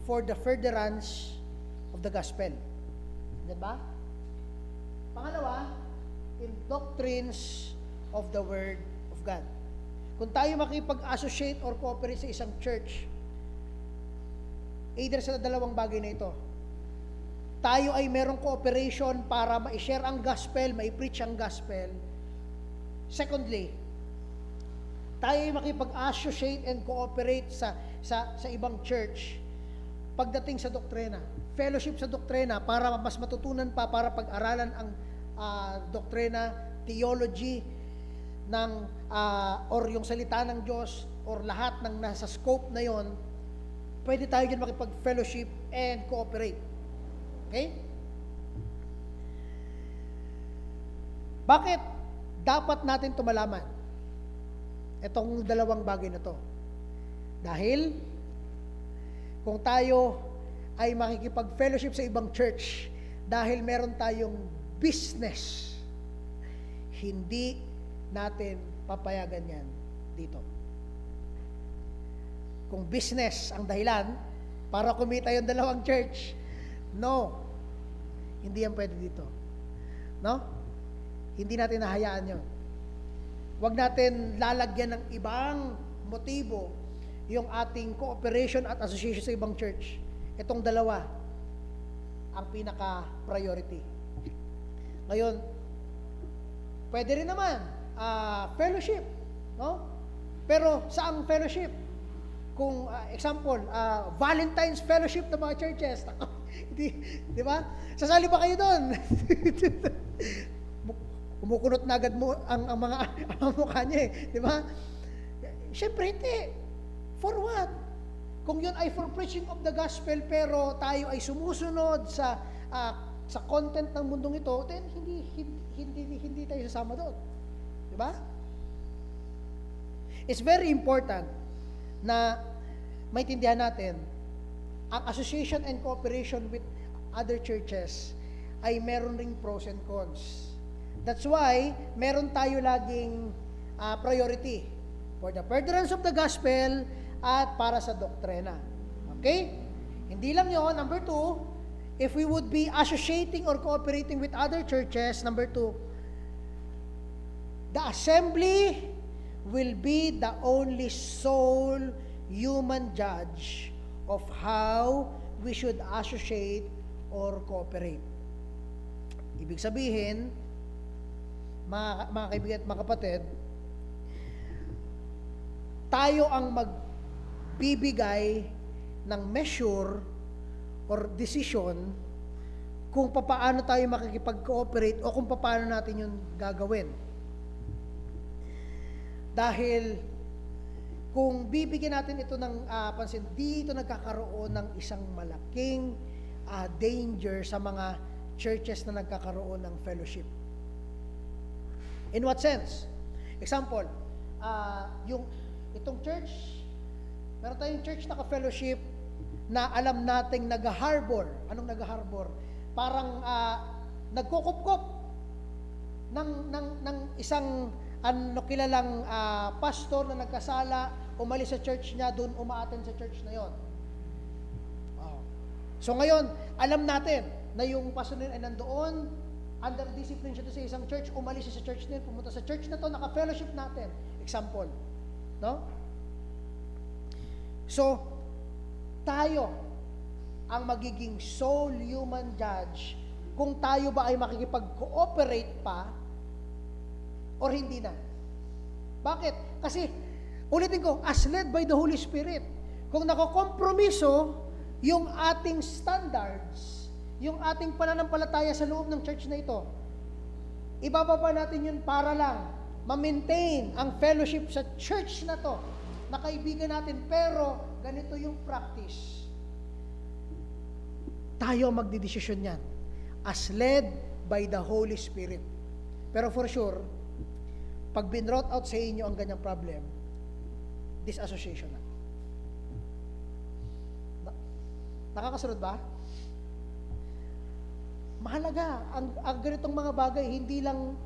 for the furtherance of the gospel. Diba? Pangalawa, in doctrines of the Word of God. Kung tayo makipag-associate or cooperate sa isang church, either sa dalawang bagay na ito, tayo ay merong cooperation para ma-share ang gospel, ma-preach ang gospel. Secondly, tayo ay makipag-associate and cooperate sa ibang church pagdating sa doktrina. Fellowship sa doktrina para mas matutunan pa, para pag-aralan ang doktrina, theology, or yung salita ng Diyos, or lahat ng nasa scope na yon, pwede tayo dyan makipag-fellowship and cooperate. Okay? Bakit dapat natin tumalaman itong dalawang bagay na to? Dahil kung tayo ay makikipag-fellowship sa ibang church dahil meron tayong business, hindi natin papayagan yan dito. Kung business ang dahilan para kumita yung dalawang church, no, hindi yan pwede dito. No? Hindi natin nahayaan yun. Huwag natin lalagyan ng ibang motibo yung ating cooperation at association sa ibang church. Itong dalawa ang pinaka-priority. Ngayon, pwede rin naman fellowship, no? Pero saang fellowship? Kung example, Valentine's fellowship ng mga churches, di ba? Sasali ba kayo doon? Kumukunot na agad mo ang mukha niya, di ba? Siyempre hindi. For what? Kung yun ay for preaching of the gospel, pero tayo ay sumusunod sa content ng mundong ito, then hindi tayo sasama doon. Di ba? It's very important na maintindihan natin ang association and cooperation with other churches ay meron ring pros and cons. That's why meron tayo laging priority for the furtherance of the gospel at para sa doktrina. Okay? Hindi lang yon. Number 2, if we would be associating or cooperating with other churches, number 2, the assembly will be the only sole human judge of how we should associate or cooperate. Ibig sabihin, mga kaibigan at mga kapatid, tayo ang magbibigay ng measure or decision kung paano tayo makikipag-cooperate o kung paano natin yun gagawin. Dahil kung bibigyan natin ito ng pansin, dito nagkakaroon ng isang malaking danger sa mga churches na nagkakaroon ng fellowship. In what sense? Example, itong church, meron tayong church na ka-fellowship na alam nating nag-harbor. Anong nag-harbor? Parang nagkukupkop ng isang kilalang pastor na nagkasala, umalis sa church niya, doon umaattend sa church na yon. So ngayon, alam natin na yung pastor na yun ay nandoon, under discipline siya sa isang church, umalis siya sa church na yun, pumunta sa church na to, naka-fellowship natin. Example. No? So, tayo ang magiging sole human judge kung tayo ba ay makikipag-cooperate pa or hindi na. Bakit? Kasi, ulitin ko, as led by the Holy Spirit, kung nakokompromiso yung ating standards, yung ating pananampalataya sa loob ng church na ito, ibababa natin yun para lang ma-maintain ang fellowship sa church na to, na kaibigan natin, pero ganito yung practice. Tayo magdidesisyon yan, as led by the Holy Spirit. Pero for sure, pag binrout out sa inyo ang ganyang problem, disassociation na. Nakakasunod ba? Mahalaga, ang ganitong mga bagay, hindi lang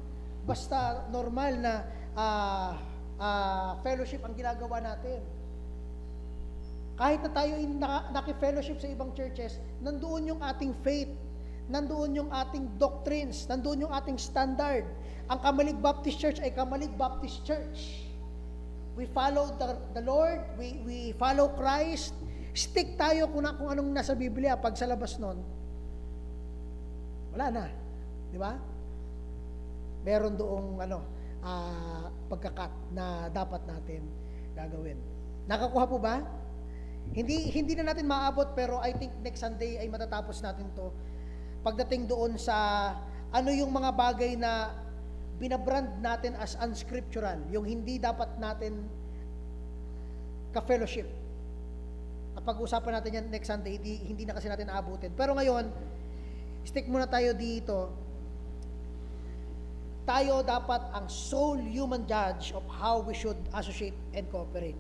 basta normal na fellowship ang ginagawa natin. Kahit na tayo naki-fellowship sa ibang churches, nandoon yung ating faith, nandoon yung ating doctrines, nandoon yung ating standard. Ang Kamalig Baptist Church ay Kamalig Baptist Church. We follow the Lord, we follow Christ. Stick tayo kung anong nasa Biblia. Pag sa labas nun, wala na. Di ba? Meron doong pagkakat na dapat natin gagawin. Nakakuha po ba? Hindi na natin maabot, pero I think next Sunday ay matatapos natin to. Pagdating doon sa ano yung mga bagay na binabrand natin as unscriptural, yung hindi dapat natin ka-fellowship. Pag-usapan natin yan next Sunday, hindi na kasi natin aabutin. Pero ngayon, stick muna tayo dito. Tayo dapat ang sole human judge of how we should associate and cooperate.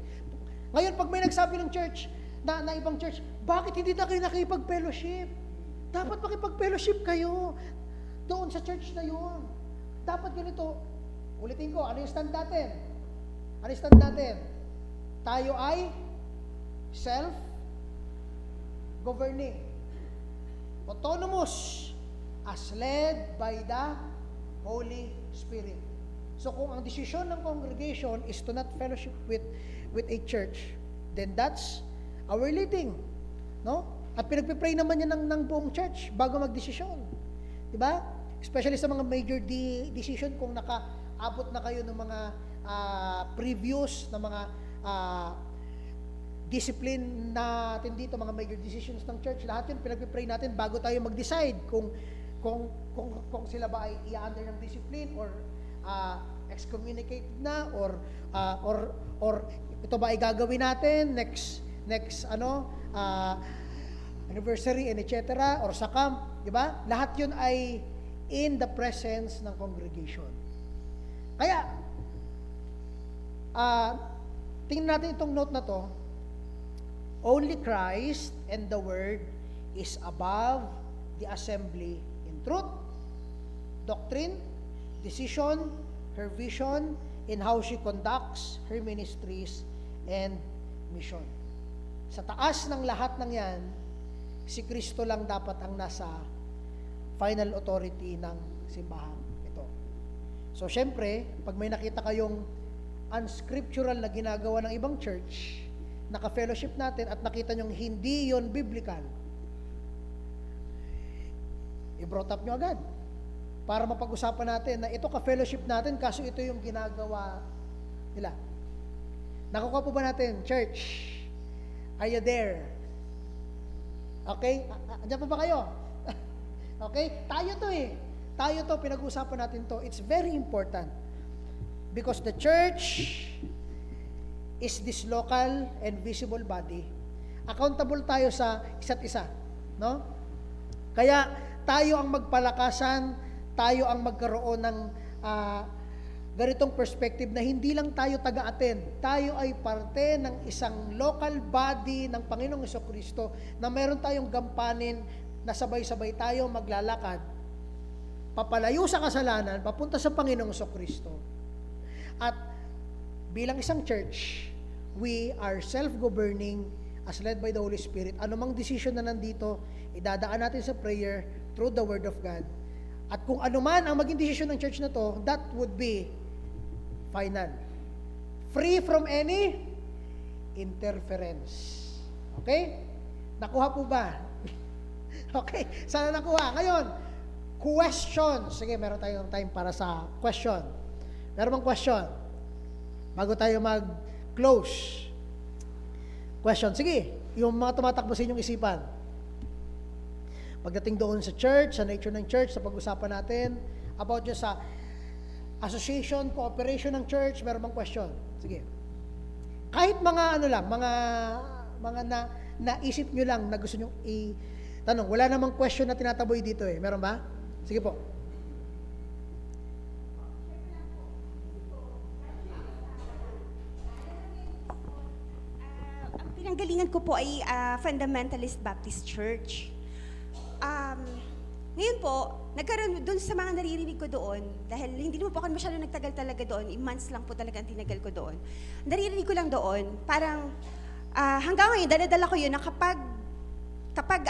Ngayon, pag may nagsabi ng church, na ibang church, bakit hindi na kayo nakipag-fellowship? Dapat makipag-fellowship kayo doon sa church na yun. Dapat ganito. Ulitin ko, ano yung stand natin? Ano yung stand natin? Tayo ay self-governing, autonomous, as led by the Holy Spirit. So kung ang desisyon ng congregation is to not fellowship with a church, then that's our leading. No? At pinagpipray naman yan ng buong church bago magdesisyon. Diba? Especially sa mga major decision, kung nakaabot na kayo ng mga previous na mga discipline natin dito, mga major decisions ng church, lahat yun pinagpipray natin bago tayo mag-decide kung sila ba ay i-under ng discipline or excommunicate na or ito ba ay gagawin natin next anniversary and etc. or sa camp, di ba? Lahat yun ay in the presence ng congregation. Kaya tingnan natin itong note na to. Only Christ and the Word is above the assembly in truth, doctrine, decision, her vision, in how she conducts her ministries and mission. Sa taas ng lahat ng yan, si Kristo lang dapat ang nasa final authority ng simbahan ito. So, syempre, pag may nakita kayong unscriptural na ginagawa ng ibang church, naka-fellowship natin at nakita nyong hindi yon biblical, i-brought up nyo agad para mapag-usapan natin na ito ka-fellowship natin kaso ito yung ginagawa nila. Nakukuha po ba natin, church? Are you there? Okay? Andiyan pa ba kayo? Okay? Tayo to, pinag-usapan natin to. It's very important because the church is this local and visible body. Accountable tayo sa isa't isa, no? Kaya tayo ang magpalakasan, tayo ang magkaroon ng ganitong perspective na hindi lang tayo taga-attend, tayo ay parte ng isang local body ng Panginoong Jesucristo na meron tayong gampanin na sabay-sabay tayo maglalakad papalayo sa kasalanan, papunta sa Panginoong Jesucristo. At bilang isang church, we are self-governing as led by the Holy Spirit. Anumang decision na nandito, idadaan natin sa prayer through the Word of God. At kung anuman ang maging decision ng church na to, that would be final. Free from any interference. Okay? Nakuha po ba? Okay, sana nakuha. Ngayon, question. Sige, meron tayong time para sa question. Meron bang question? Bago tayo mag-close. Question. Sige, yung mga tumatakbo sa inyong isipan. Pagdating doon sa church, sa nature ng church, sa pag-usapan natin, about just sa association, cooperation ng church, meron bang question? Sige. Kahit mga ano lang, mga naisip nyo lang na gusto nyo tanong, wala namang question na tinataboy dito eh. Meron ba? Sige po. Ang pinanggalingan ko po ay Fundamentalist Baptist Church. Ngayon po, nagkaroon doon sa mga naririnig ko doon, dahil hindi naman po ako masyado nagtagal talaga doon, months lang po talaga ang tinagal ko doon. Naririnig ko lang doon, parang hanggang ngayon, dala-dala ko yun na kapag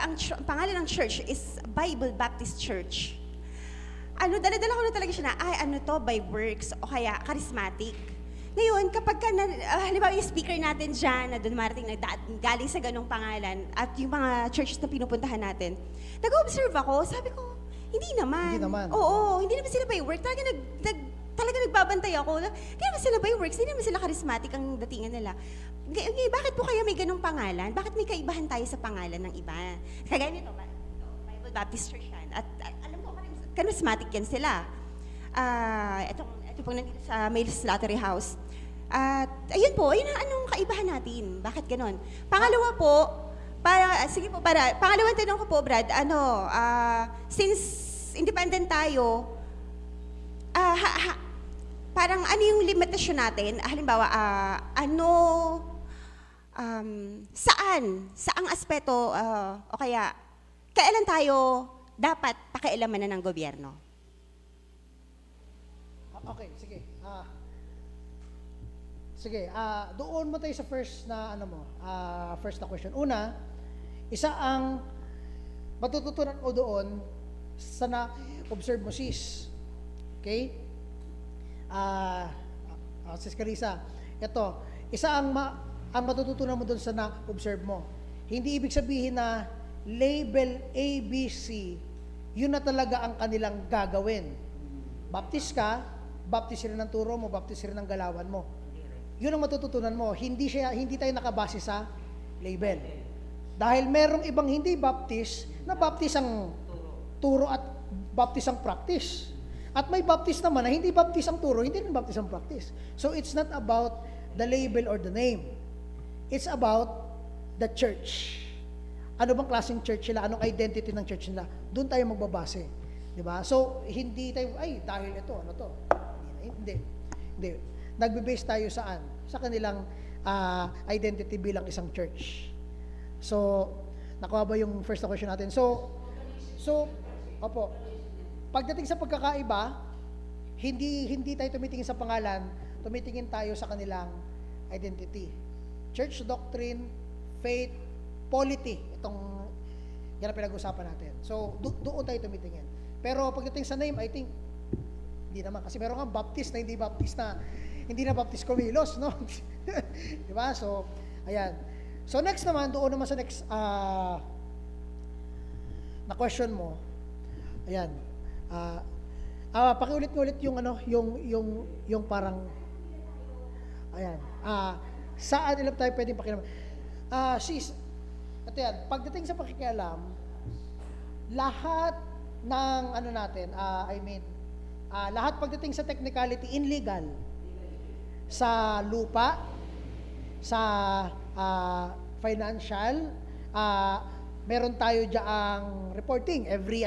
ang pangalan ng church is Bible Baptist Church, dala-dala ko na talaga siya na, by works, o kaya charismatic. Ngayon, kapag halimbawa yung speaker natin dyan, na doon marating galing sa ganong pangalan, at yung mga churches na pinupuntahan natin, nag-observe ako, sabi ko, hindi naman. Hindi naman. Oo, hindi naman sila by work. Talaga nagbabantay ako. Hindi naman sila by works, hindi naman sila charismatic ang datingan nila. Bakit po kaya may ganong pangalan? Bakit may kaibahan tayo sa pangalan ng iba? Kagaya nito, Bible Baptist Church yan. At alam ko, charismatic yan sila. Ito pong nandito sa Males Lottery House. At ayun po, anong kaibahan natin? Bakit ganon? Pangalawa po, pangalawang tanong ko po, Brad, since independent tayo, parang ano yung limitasyon natin? Halimbawa, saang aspeto, o kaya, kailan tayo dapat pakialaman na ng gobyerno? Okay, sige. Doon mo tayo sa first na first na question. Una, isa ang matututunan mo doon sa na-observe mo, sis. Okay? Sis Carissa, ito, isa ang matututunan mo doon sa na-observe mo. Hindi ibig sabihin na label ABC, yun na talaga ang kanilang gagawin. Baptist ka, baptist rin ang turo mo, baptist rin ang galawan mo. Yun ang matututunan mo. Hindi tayo nakabase sa label. Dahil merong ibang hindi baptist na baptist ang turo at baptist ang practice. At may baptist naman na hindi baptist ang turo, hindi rin baptist ang practice. So it's not about the label or the name. It's about the church. Ano bang klaseng church nila? Anong identity ng church nila? Doon tayo magbabase. Diba? So, hindi tayo, dahil ito, ano to? Hindi. Nagbe-base tayo saan? Sa kanilang identity bilang isang church. So, nakuha ba yung first question natin? So, opo. Pagdating sa pagkakaiba, hindi tayo tumitingin sa pangalan, tumitingin tayo sa kanilang identity. Church doctrine, faith, polity. Yan ang pinag-usapan natin. So, doon tayo tumitingin. Pero pagdating sa name, I think, hindi naman. Kasi meron nga Baptist na hindi na Baptist Kumilos, no? Diba? So, ayan. So, next naman, doon naman sa next na question mo. Ayan. Pakiulit-ulit yung yung parang, ayan. Saan ilan tayo pwedeng pakialam? Sis, ito yan, pagdating sa pakikialam, lahat ng natin, lahat pagdating sa technicality, in legal, sa lupa, sa financial, meron tayo diyaang reporting every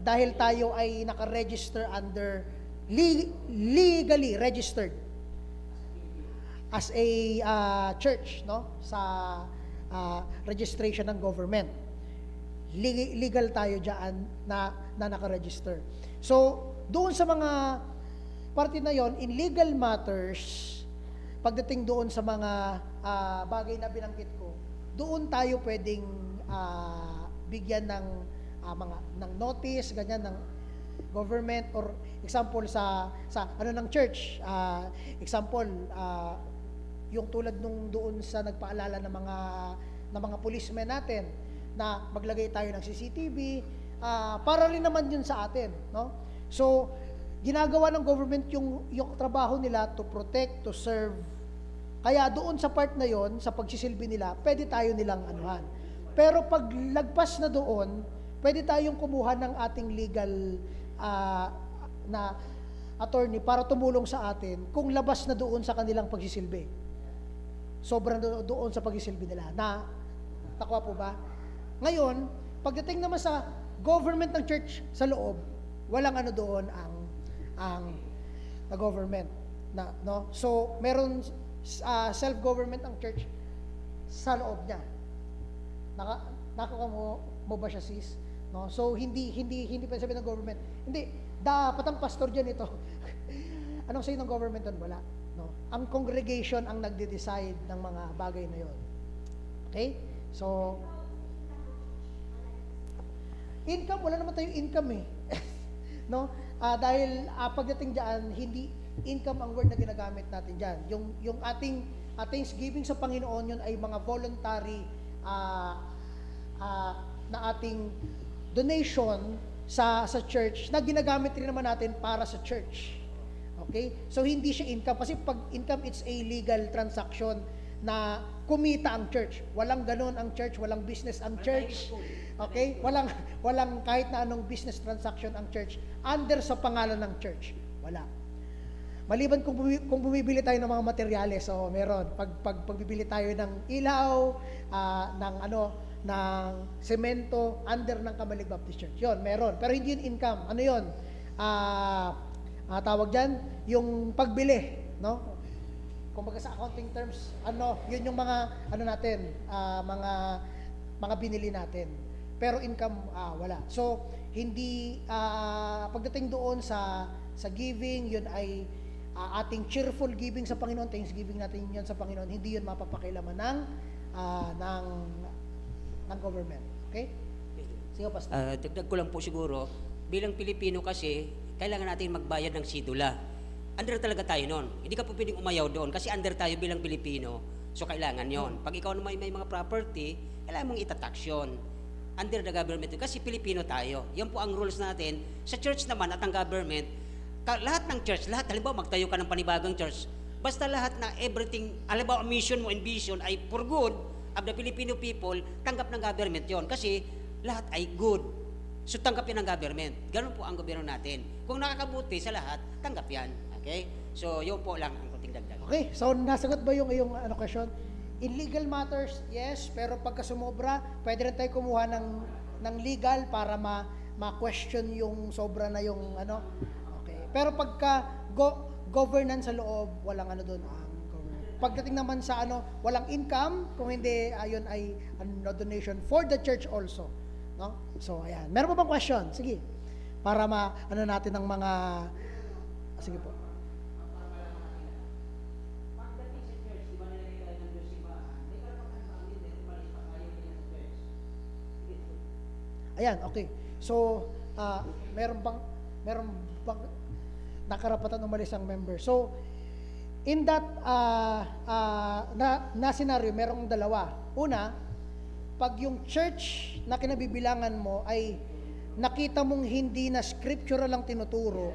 dahil tayo ay naka-register under legally registered as a church, no, sa registration ng government. Legal tayo diyan na naka-register. So, doon sa mga parte na yon, in legal matters, pagdating doon sa mga bagay na binanggit ko, doon tayo pwedeng bigyan ng ng notice, ganyan, ng government, or example sa ano ng church, example, yung tulad nung doon sa nagpaalala ng mga policemen natin na maglagay tayo ng CCTV, para rin naman yun sa atin, no? So, ginagawa ng government yung trabaho nila to protect, to serve. Kaya doon sa part na yon, sa pagsisilbi nila, pwede tayo nilang anuhan. Pero pag lagpas na doon, pwede tayong kumuha ng ating legal na attorney para tumulong sa atin kung labas na doon sa kanilang pagsisilbi. Sobrang doon sa pagsisilbi nila. Takwa po ba? Ngayon, pagdating naman sa government ng church sa loob, walang ano doon ang government na, no? So, meron self-government ang church sa loob niya. Nakuha mo ba siya, sis? No? So, hindi pa sabihin ng government. Hindi, dapat ang pastor diyan ito. Anong say ng government doon? Wala. No? Ang congregation ang nagde-decide ng mga bagay na 'yon. Okay? So, income, wala naman tayong income eh. No? Dahil pagdating diyan, hindi income ang word na ginagamit natin diyan. Yung ating giving sa Panginoon, yun ay mga voluntary na ating donation sa church na ginagamit rin naman natin para sa church. Okay? So, hindi siya income. Kasi pag income, it's a legal transaction na kumita ang church. Walang ganun ang church, walang business ang church. Okay? Walang kahit na anong business transaction ang church under sa pangalan ng church. Wala. Maliban kung bumibili tayo ng mga materyales, so meron. Pagbibili tayo ng ilaw, ng semento under ng Kamalig Baptist Church. Yon, meron. Pero hindi yun income. Ano yun? Tawag dyan, yung pagbili, no? Kung baga sa accounting terms, yun yung mga, natin, mga binili natin. Pero income, wala. So, hindi, pagdating doon sa giving, yun ay ating cheerful giving sa Panginoon, thanksgiving natin yun sa Panginoon, hindi yun mapapakilaman ng government. Okay? Sige, Pastor. Dagdag ko lang po siguro, bilang Pilipino kasi, kailangan natin magbayad ng sidula. Under talaga tayo noon. Hindi ka po pwedeng umayaw doon kasi under tayo bilang Pilipino. So, kailangan yon. Pag ikaw naman may mga property, kailangan mong itatax yun. Under the government. Kasi Pilipino tayo. Yan po ang rules natin. Sa church naman at ang government, lahat ng church, halimbawa magtayo ka ng panibagong church, basta lahat na everything, halimbawa mission mo and vision ay for good of the Filipino people, tanggap ng government yon. Kasi lahat ay good. So, tanggap yan ng government. Ganun po ang gobyerno natin. Kung nakakabuti sa lahat, tanggap yan. Okay? So, yun po lang ang kunting dagdag. Okay, so nasagot ba yung question? In legal matters, yes, pero pagka sumobra, pwede rin tayo kumuha ng legal para ma-question yung sobra na yung Okay. Pero pagka governance sa loob, walang doon ang government. Pagdating naman sa walang income, kung hindi, ayun ay donation for the church also. No? So, ayan. Meron pa bang question? Sige. Para natin ng mga... Sige po. Ayan, okay. So, meron bang nakarapatan umalis ang member? So, in that na scenario, merong dalawa. Una, pag yung church na kinabibilangan mo ay nakita mong hindi na scriptural lang tinuturo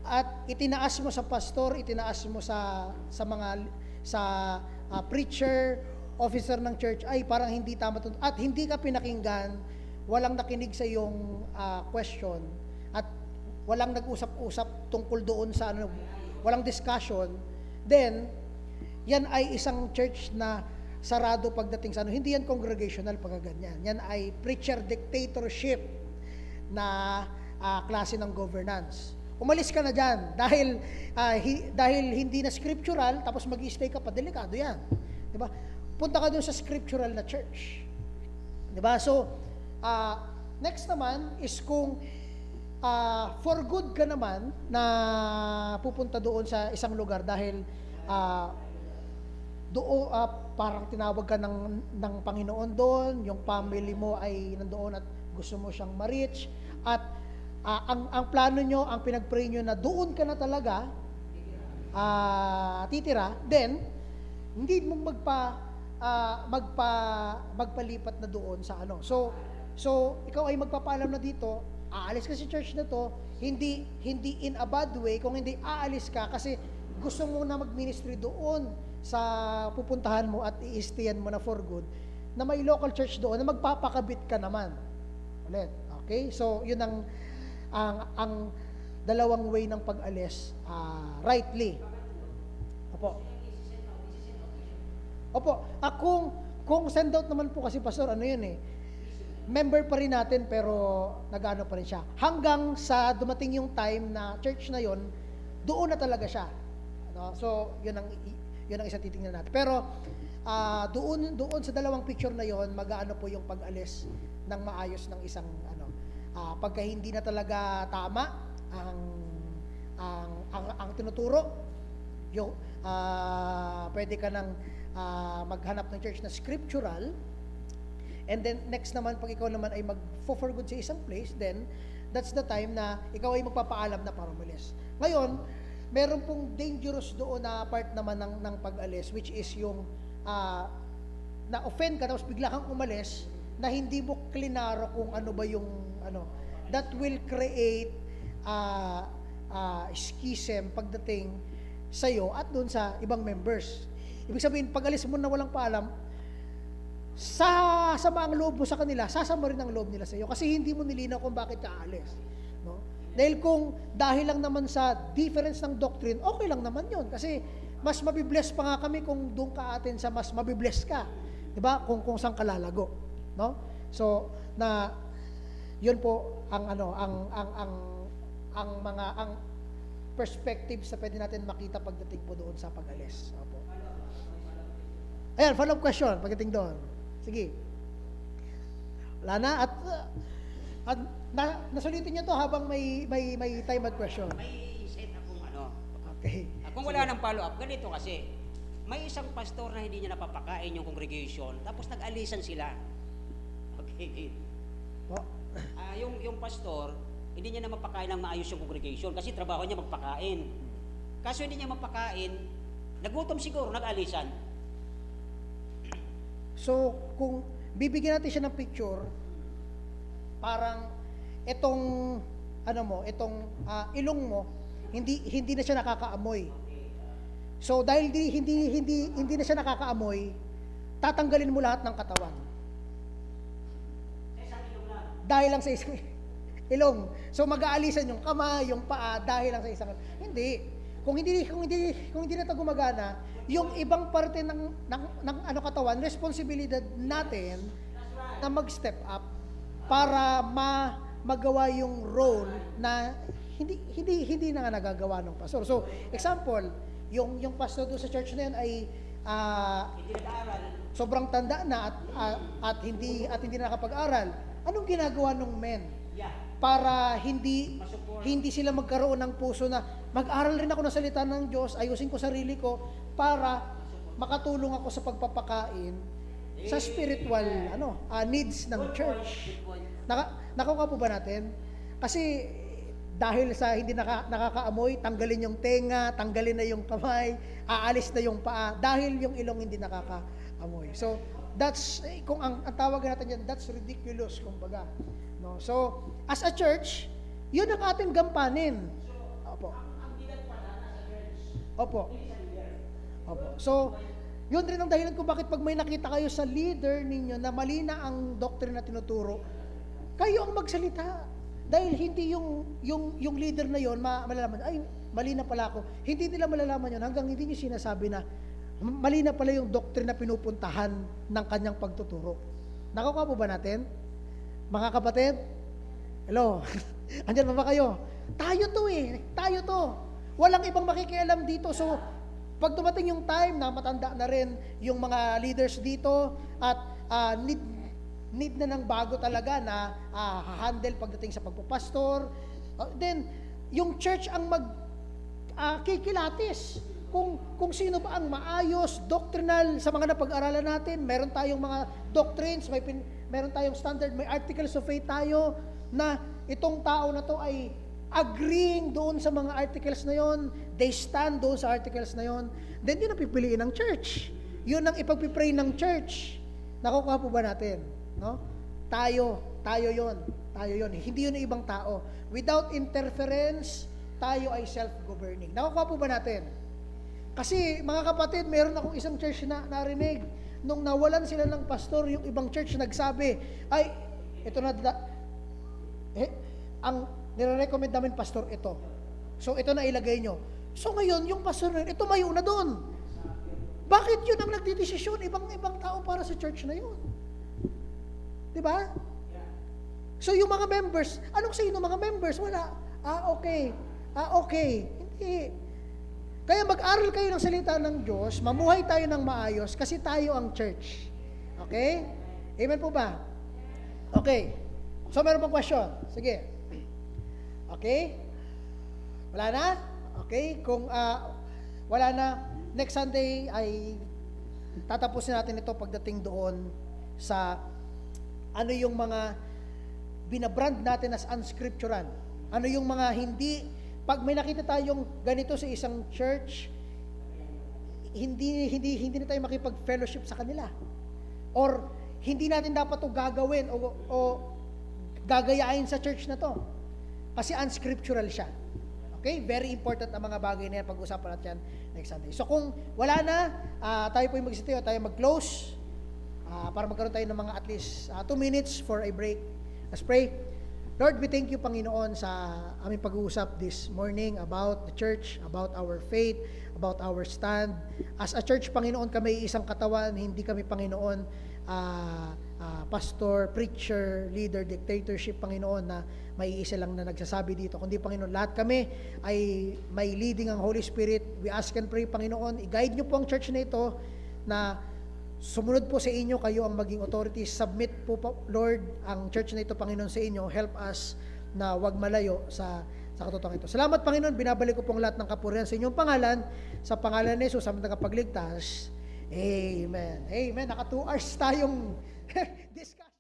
at itinaas mo sa pastor, itinaas mo sa preacher, officer ng church, ay parang hindi tama at hindi ka pinakinggan, walang nakinig sa iyong question at walang nag-usap-usap tungkol doon sa walang discussion, then yan ay isang church na sarado pagdating sa hindi yan congregational pagkaganyan. Yan ay preacher dictatorship na klase ng governance. umalis ka na dyan. Dahil hindi na scriptural, tapos mag-stay ka pa, delikado yan. Di ba? Punta ka doon sa scriptural na church. Di ba? So, next naman is kung for good ka naman na pupunta doon sa isang lugar dahil doon parang tinawag ka ng Panginoon doon, yung family mo ay nandoon at gusto mo siyang ma-reach, at ang plano nyo, ang pinag-pray nyo na doon ka na talaga titira, then hindi mo magpalipat na doon sa ano. So ikaw ay magpapaalam na dito, aalis ka sa church na to, hindi in a bad way, kung hindi aalis ka kasi gusto mo na mag-ministry doon sa pupuntahan mo at i-stayan mo na for good, na may local church doon na magpapakabit ka naman. Ulit. Okay? So, yun ang dalawang way ng pag-alis rightly. Opo. Opo. Kung send out naman po kasi, Pastor, ano yun member pa rin natin pero nag-ano pa rin siya. Hanggang sa dumating yung time na church na yon, doon na talaga siya. No? So, yun ang isang titingnan natin. Pero doon sa dalawang picture na yon, mag-aano po yung pag-alis ng maayos ng isang pagka hindi na talaga tama ang tinuturo, yung pwede ka nang maghanap ng church na scriptural. And then next naman, pag ikaw naman ay mag-for good sa isang place, then that's the time na ikaw ay magpapaalam na para umalis. Ngayon, meron pong dangerous doon na part naman ng pag-alis, which is yung na-offend ka tapos bigla kang umalis na hindi mo klinaro kung ano ba yung that will create schism pagdating sa'yo at doon sa ibang members. Ibig sabihin, pag-alis mo na walang paalam, sasama ang loob mo sa kanila, sasama rin ang loob nila sa iyo kasi hindi mo nilinaw kung bakit ka aalis. No? Dahil lang naman sa difference ng doctrine, okay lang naman yun. Kasi mas mabibless pa nga kami kung doon ka atin sa mas mabibless ka. Diba? Kung saan ka lalago. No? So, yun po ang perspectives na pwede natin makita pagdating po doon sa pag-alis. Opo. Ayan, follow-up question pagdating doon. Sige. Wala na at nasulitin niyo to habang may time at question. May set akong Okay. Kung wala nang follow-up, ganito kasi, may isang pastor na hindi niya napapakain yung congregation, tapos nag-alisan sila. Okay. Po. Yung pastor, hindi niya na mapakain ng maayos yung congregation kasi trabaho niya magpakain. Kaso hindi niya mapakain, nagutom siguro, nag-alisan. So, kung bibigyan natin siya ng picture, parang itong ilong mo, hindi na siya nakakaamoy. So, dahil hindi na siya nakakaamoy, tatanggalin mo lahat ng katawan. Dahil lang sa isang ilong. So, mag-aalisan yung kamay, yung paa, dahil lang sa isang. Hindi. Kung hindi na ito gumagana, yung ibang parte ng katawan, responsibilidad natin na mag-step up para magawa yung role na hindi na nga nagagawa ng pastor. So, example, yung pastor doon sa church na yun ay sobrang tanda na at hindi na nakapag-aral. Anong ginagawa ng men? Para hindi sila magkaroon ng puso na mag-aral rin ako ng salita ng Diyos, ayusin ko sarili ko para makatulong ako sa pagpapakain sa spiritual needs ng church. Nakuha po ba natin? Kasi dahil sa hindi nakakaamoy, tanggalin yung tenga, tanggalin na yung kamay, aalis na yung paa dahil yung ilong hindi nakakaamoy. So that's kung ang tawag natin yan, that's ridiculous kumbaga. No? So, as a church, yun ang ating gampanin. Opo. Opo. Opo. So, yun rin ang dahilan kung bakit pag may nakita kayo sa leader ninyo na mali na ang doctrine na tinuturo, kayo ang magsalita. Dahil hindi yung leader na yun, malalaman, ay, mali na pala ako. Hindi nila malalaman yun hanggang hindi nyo sinasabi na mali na pala yung doctrine na pinupuntahan ng kanyang pagtuturo. Nakukuha po ba natin? Mga kapatid, hello, andyan pa ba kayo? Tayo to eh. Tayo to. Walang ibang makikialam dito. So, pag dumating yung time na matanda na rin yung mga leaders dito at need na ng bago talaga na handle pagdating sa pagpupastor, then yung church ang kikilatis kung sino ba ang maayos, doctrinal sa mga napag-aralan natin. Meron tayong mga doctrines, meron tayong standard, may articles of faith tayo na itong tao na to ay agreeing doon sa mga articles na yon, they stand doon sa articles na yon, then yun ang pipiliin ng church. Yun ang ipagpipray ng church. Nakukuha po ba natin? No? Tayo yon. Hindi yun ang ibang tao. Without interference, tayo ay self-governing. Nakukuha po ba natin? Kasi mga kapatid, meron akong isang church na narinig, nung nawalan sila ng pastor, yung ibang church nagsabi, ay, ito na, ang nire-recommend namin pastor ito. So ito na ilagay nyo. So ngayon, yung pastor na yun, ito mayo na doon. Bakit yun ang nagdidesisyon? Ibang tao para sa church na yun. Diba? So yung mga members, anong say ng mga members? Wala. Okay. Hindi. Kaya mag-aral kayo ng salita ng Diyos, mamuhay tayo ng maayos kasi tayo ang church. Okay? Amen po ba? Okay. So meron pang question? Sige. Okay? Wala na? Okay? Kung wala na, next Sunday ay tatapusin natin ito pagdating doon sa ano yung mga binabrand natin as unscriptural. Ano yung mga hindi, pag may nakita tayong ganito sa isang church, hindi na tayo makipag-fellowship sa kanila. Or hindi natin dapat ito gagawin o gagayain sa church na to. Kasi unscriptural siya. Okay? Very important ang mga bagay na yan. Pag-usapan natin yan next Sunday. So kung wala na, tayo po yung magsitayo, tayo mag-close para magkaroon tayo ng mga at least 2 minutes for a break. Let's pray. Lord, we thank you, Panginoon, sa aming pag-uusap this morning about the church, about our faith, about our stand. As a church, Panginoon, kami isang katawan, hindi kami, Panginoon, pastor, preacher, leader, dictatorship, Panginoon, na may isa lang na nagsasabi dito. Kundi, Panginoon, lahat kami ay may leading ang Holy Spirit. We ask and pray, Panginoon, i-guide niyo po ang church na ito na sumunod po sa inyo, kayo ang maging authority. Submit po, Lord, ang church na ito, Panginoon, sa inyo. Help us na wag malayo sa katotohanan ito. Salamat, Panginoon. Binabalik ko pong lahat ng kapurihan sa inyong pangalan. Sa pangalan ni Jesus, sa tagapagligtas. Amen. Amen. Naka 2 hours tayong discuss.